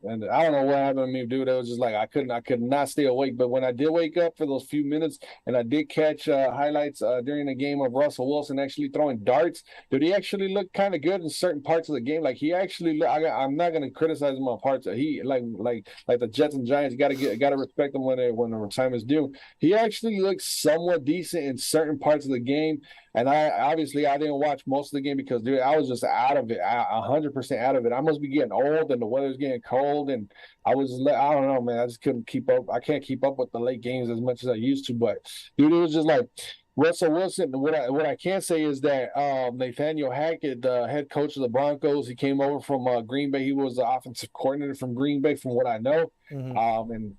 and I don't know what happened to me, dude. It was just like I could not stay awake. But when I did wake up for those few minutes and I did catch highlights during the game of Russell Wilson actually throwing darts, dude, he actually looked kind of good in certain parts of the game. Like he actually, I'm not gonna criticize him on parts. He like the Jets and Giants, got to respect them when the time is due. He actually looked somewhat decent in certain parts of the game. And I didn't watch most of the game because, dude, I was just out of it, 100% out of it. I must be getting old and the weather's getting cold. And I don't know, man. I just couldn't keep up. I can't keep up with the late games as much as I used to. But, dude, it was just like Russell Wilson. What I can say is that Nathaniel Hackett, the head coach of the Broncos, he came over from Green Bay. He was the offensive coordinator from Green Bay, from what I know. Mm-hmm. And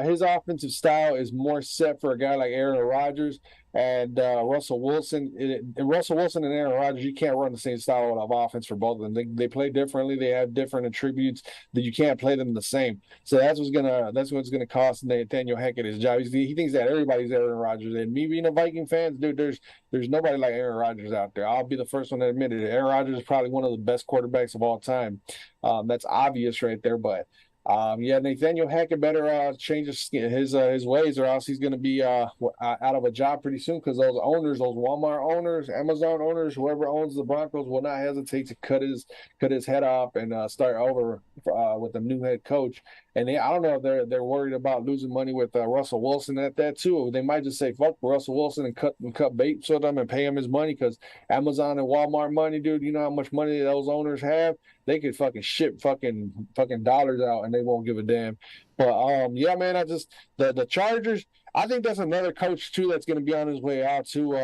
his offensive style is more set for a guy like Aaron Rodgers. And Russell Wilson and Aaron Rodgers, you can't run the same style of offense for both of them. They play differently. They have different attributes that you can't play them the same. So that's what's gonna cost Nathaniel Hackett his job. He thinks that everybody's Aaron Rodgers. And me being a Viking fan, dude, there's nobody like Aaron Rodgers out there. I'll be the first one to admit it. Aaron Rodgers is probably one of the best quarterbacks of all time. That's obvious right there, but Yeah, Nathaniel Hackett better change his ways, or else he's going to be out of a job pretty soon. Because those owners, those Walmart owners, Amazon owners, whoever owns the Broncos, will not hesitate to cut his head off and start over with a new head coach. And I don't know if they're worried about losing money with Russell Wilson at that too. They might just say fuck Russell Wilson and cut bait with him and pay him his money, because Amazon and Walmart money, dude. You know how much money those owners have. They could fucking ship fucking dollars out and they won't give a damn. But yeah, man, the Chargers. I think that's another coach too that's going to be on his way out too.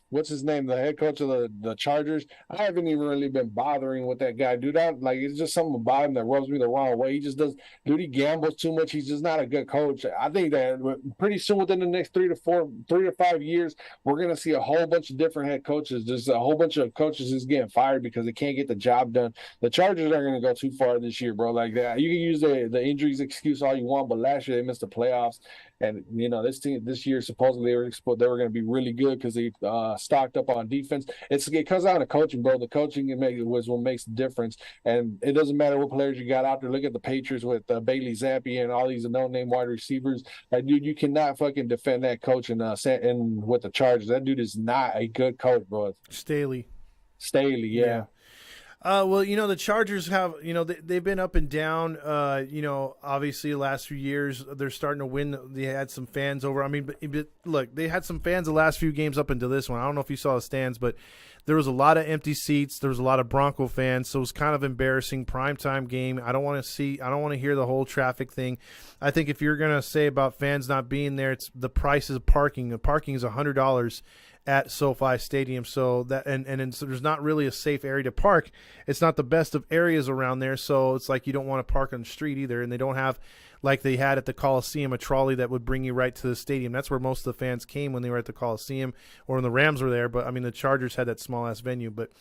What's his name? The head coach of the Chargers. I haven't even really been bothering with that guy, dude. It's just something about him that rubs me the wrong way. He just does, dude. He gambles too much. He's just not a good coach. I think that pretty soon, within the next 3 to 5 years, we're gonna see a whole bunch of different head coaches. There's a whole bunch of coaches who's getting fired because they can't get the job done. The Chargers are gonna go too far this year, bro. Like that, you can use the injuries excuse all you want, but last year they missed the playoffs. And this team this year supposedly they were going to be really good because they stocked up on defense. It comes down to coaching, bro. The coaching was what makes the difference. And it doesn't matter what players you got out there. Look at the Patriots with Bailey Zappi and all these no-name wide receivers. Like, dude, you cannot fucking defend that coach and with the Chargers. That dude is not a good coach, bro. Staley, yeah. Well, the Chargers have, they've been up and down. Obviously the last few years they're starting to win. They had some fans over. I mean, but look, they had some fans the last few games up until this one. I don't know if you saw the stands, but there was a lot of empty seats. There was a lot of Bronco fans, so it was kind of embarrassing. Primetime game. I don't want to hear the whole traffic thing. I think if you're gonna say about fans not being there, it's the price of parking. The parking is $100 at SoFi Stadium, so that and so there's not really a safe area to park. It's not the best of areas around there, so it's like you don't want to park on the street either. And they don't have, like they had at the Coliseum, a trolley that would bring you right to the stadium. That's where most of the fans came when they were at the Coliseum or when the Rams were there. But I mean, the Chargers had that small ass venue. But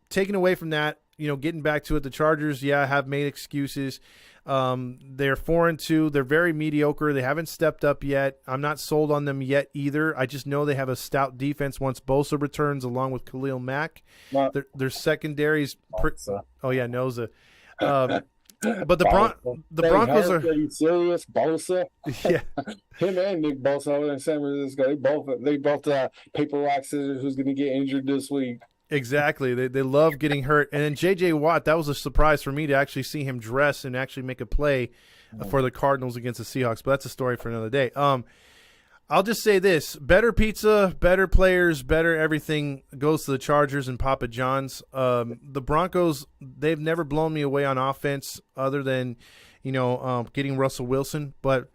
taking away from that, getting back to it, the Chargers, have made excuses. They're 4-2. They're very mediocre. They haven't stepped up yet. I'm not sold on them yet either. I just know they have a stout defense once Bosa returns, along with Khalil Mack. Their secondary's Noza. But the Broncos are. Are you serious, Bosa? Yeah, him and Nick Bosa over in San Francisco. They both paper rock scissors. Who's going to get injured this week? Exactly. They love getting hurt. And then J.J. Watt, that was a surprise for me to actually see him dress and actually make a play for the Cardinals against the Seahawks. But that's a story for another day. I'll just say this. Better pizza, better players, better everything goes to the Chargers and Papa John's. The Broncos, they've never blown me away on offense other than, getting Russell Wilson. But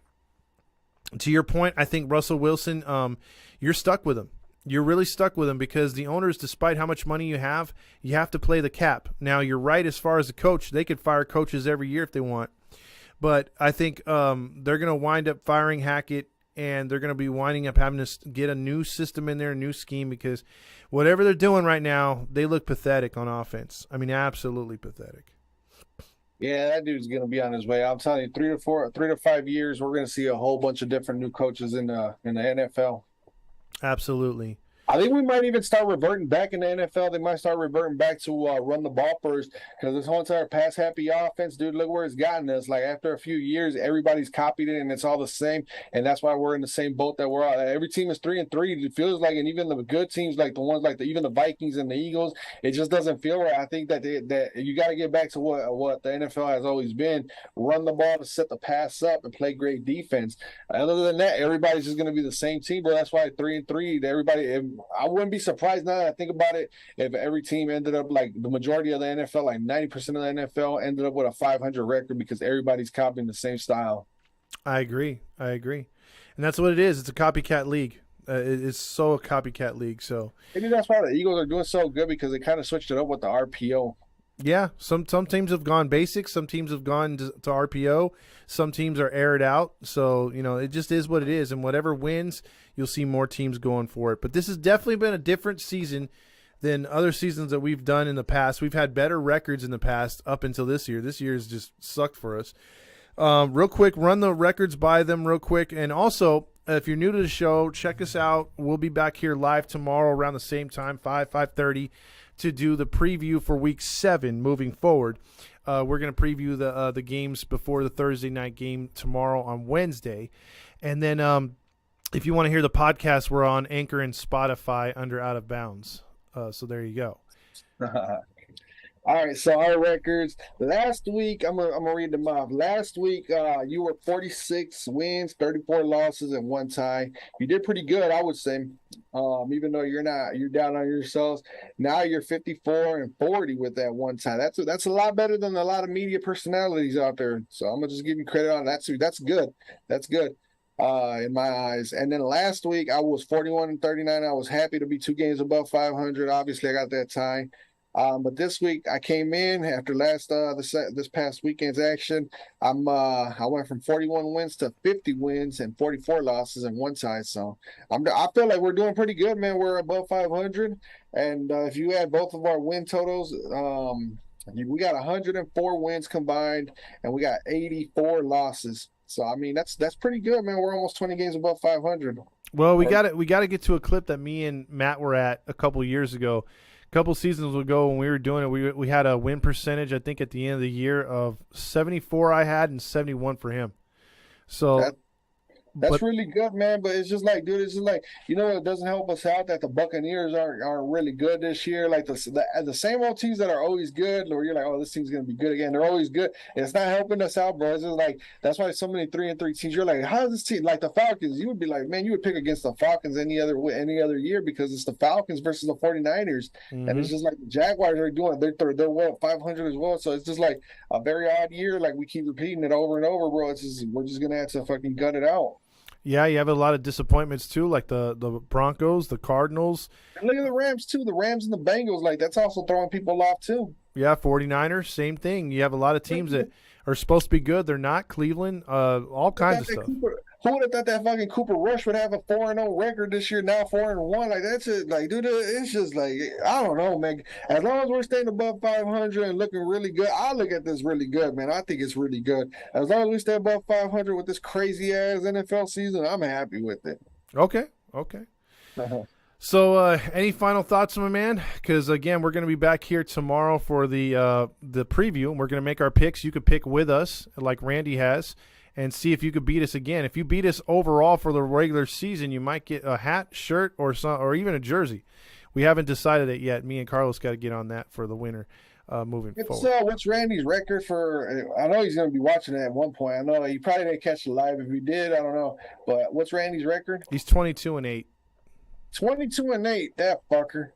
to your point, I think Russell Wilson, you're stuck with him. You're really stuck with him because the owners, despite how much money you have to play the cap. Now, you're right as far as the coach. They could fire coaches every year if they want. But I think they're going to wind up firing Hackett, and they're going to be winding up having to get a new system in there, a new scheme, because whatever they're doing right now, they look pathetic on offense. I mean, absolutely pathetic. Yeah, that dude's going to be on his way. I'm telling you, 3 to 5 years, we're going to see a whole bunch of different new coaches in the NFL. Absolutely. I think we might even start reverting back in the NFL. They might start reverting back to run the ball first, because this whole entire pass-happy offense, dude, look where it's gotten us. Like, after a few years, everybody's copied it, and it's all the same, and that's why we're in the same boat that we're on. Every team is 3-3. It feels like, and even the good teams, like the ones like even the Vikings and the Eagles, it just doesn't feel right. I think that you got to get back to what the NFL has always been: run the ball to set the pass up and play great defense. Other than that, everybody's just going to be the same team, bro. That's why 3-3. Everybody. I wouldn't be surprised now that I think about it if every team ended up, like the majority of the NFL, like 90% of the NFL ended up with a 500 record, because everybody's copying the same style. I agree. And that's what it is. It's a copycat league. It's so a copycat league. So maybe that's why the Eagles are doing so good, because they kind of switched it up with the RPO. Yeah, some teams have gone basic. Some teams have gone to RPO. Some teams are aired out. So, it just is what it is. And whatever wins, you'll see more teams going for it. But this has definitely been a different season than other seasons that we've done in the past. We've had better records in the past up until this year. This year has just sucked for us. Real quick, run the records by them real quick. And also, if you're new to the show, check us out. We'll be back here live tomorrow around the same time, 5:30. To do the preview for Week 7 moving forward. We're going to preview the games before the Thursday night game tomorrow on Wednesday. And then if you want to hear the podcast, we're on Anchor and Spotify under Out of Bounds. So there you go. All right, so our records. Last week, I'm gonna read them off. Last week, you were 46 wins, 34 losses, and 1 tie. You did pretty good, I would say. Even though you're down on yourselves. Now you're 54 and 40 with that 1 tie. That's a lot better than a lot of media personalities out there. So I'm gonna just give you credit on that. That's good. That's good. In my eyes. And then last week, I was 41 and 39. I was happy to be 2 games above 500. Obviously, I got that tie. But this week I came in after this past weekend's action. I went from 41 wins to 50 wins and 44 losses and 1 tie. So I feel like we're doing pretty good, man. We're above 500, and if you add both of our win totals, we got 104 wins combined, and we got 84 losses. So I mean that's pretty good, man. We're almost 20 games above 500. Well, we got to get to a clip that me and Matt were at a couple years ago. Couple seasons ago when we were doing it, we had a win percentage, I think, at the end of the year of 74 I had and 71 for him. So that's really good, man. But it's just like, dude, it's just like, it doesn't help us out that the Buccaneers aren't really good this year. Like the same old teams that are always good, where you're like, oh, this team's gonna be good again. They're always good. And it's not helping us out, bro. It's just like that's why so many 3-3 teams. You're like, how is this team like the Falcons? You would be like, man, you would pick against the Falcons any other year because it's the Falcons versus the 49ers, and it's just like the Jaguars are doing. They're well 500 as well. So it's just like a very odd year. Like we keep repeating it over and over, bro. We're just gonna have to fucking gut it out. Yeah, you have a lot of disappointments too, like the Broncos, the Cardinals. And look at the Rams too. The Rams and the Bengals, like that's also throwing people off too. Yeah, 49ers, same thing. You have a lot of teams that are supposed to be good. They're not. Cleveland, all kinds of stuff. Who would have thought that fucking Cooper Rush would have a 4-0 record this year? Now 4-1, like that's it. Like, dude, it's just like I don't know, man. As long as we're staying above 500 and looking really good, I look at this really good, man. I think it's really good. As long as we stay above 500 with this crazy ass NFL season, I'm happy with it. Okay. So, any final thoughts, my man? Because again, we're going to be back here tomorrow for the preview, and we're going to make our picks. You could pick with us, like Randy has, and see if you could beat us again. If you beat us overall for the regular season, you might get a hat, shirt, or even a jersey. We haven't decided it yet. Me and Carlos got to get on that for the winter moving forward. What's Randy's record for? I know he's going to be watching it at one point. I know he probably didn't catch it live. If he did, I don't know. But what's Randy's record? He's 22-8. 22-8. That fucker.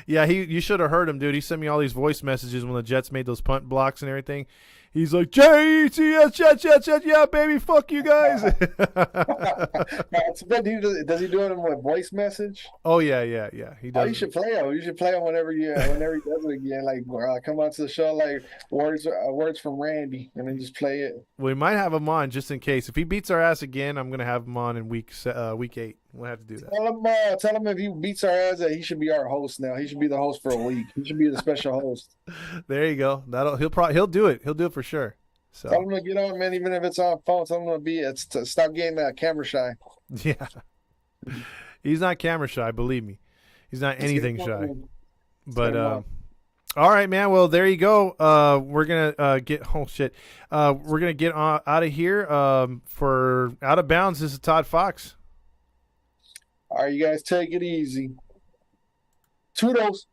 Yeah, you should have heard him, dude. He sent me all these voice messages when the Jets made those punt blocks and everything. He's like, Jets, yeah, baby, fuck you guys. Does he do it with voice message? Oh yeah, he does. Oh, you should play him. You should play him whenever he does it again. Like come on to the show, like words from Randy, and then just play it. We might have him on just in case. If he beats our ass again, I'm gonna have him on in week 8. We'll have to do that. Tell him if he beats our ass that he should be our host now. He should be the host for a week. He should be the special host. There you go. He'll do it. He'll do it for sure. So tell him to get on, man. Even if it's on phone, tell him to stop getting camera shy. Yeah, he's not camera shy. Believe me, he's not anything shy. But all right, man. Well, there you go. We're gonna get. Oh shit. We're gonna get out of here. For Out of Bounds. This is Todd Fox. All right, you guys take it easy. Toodles.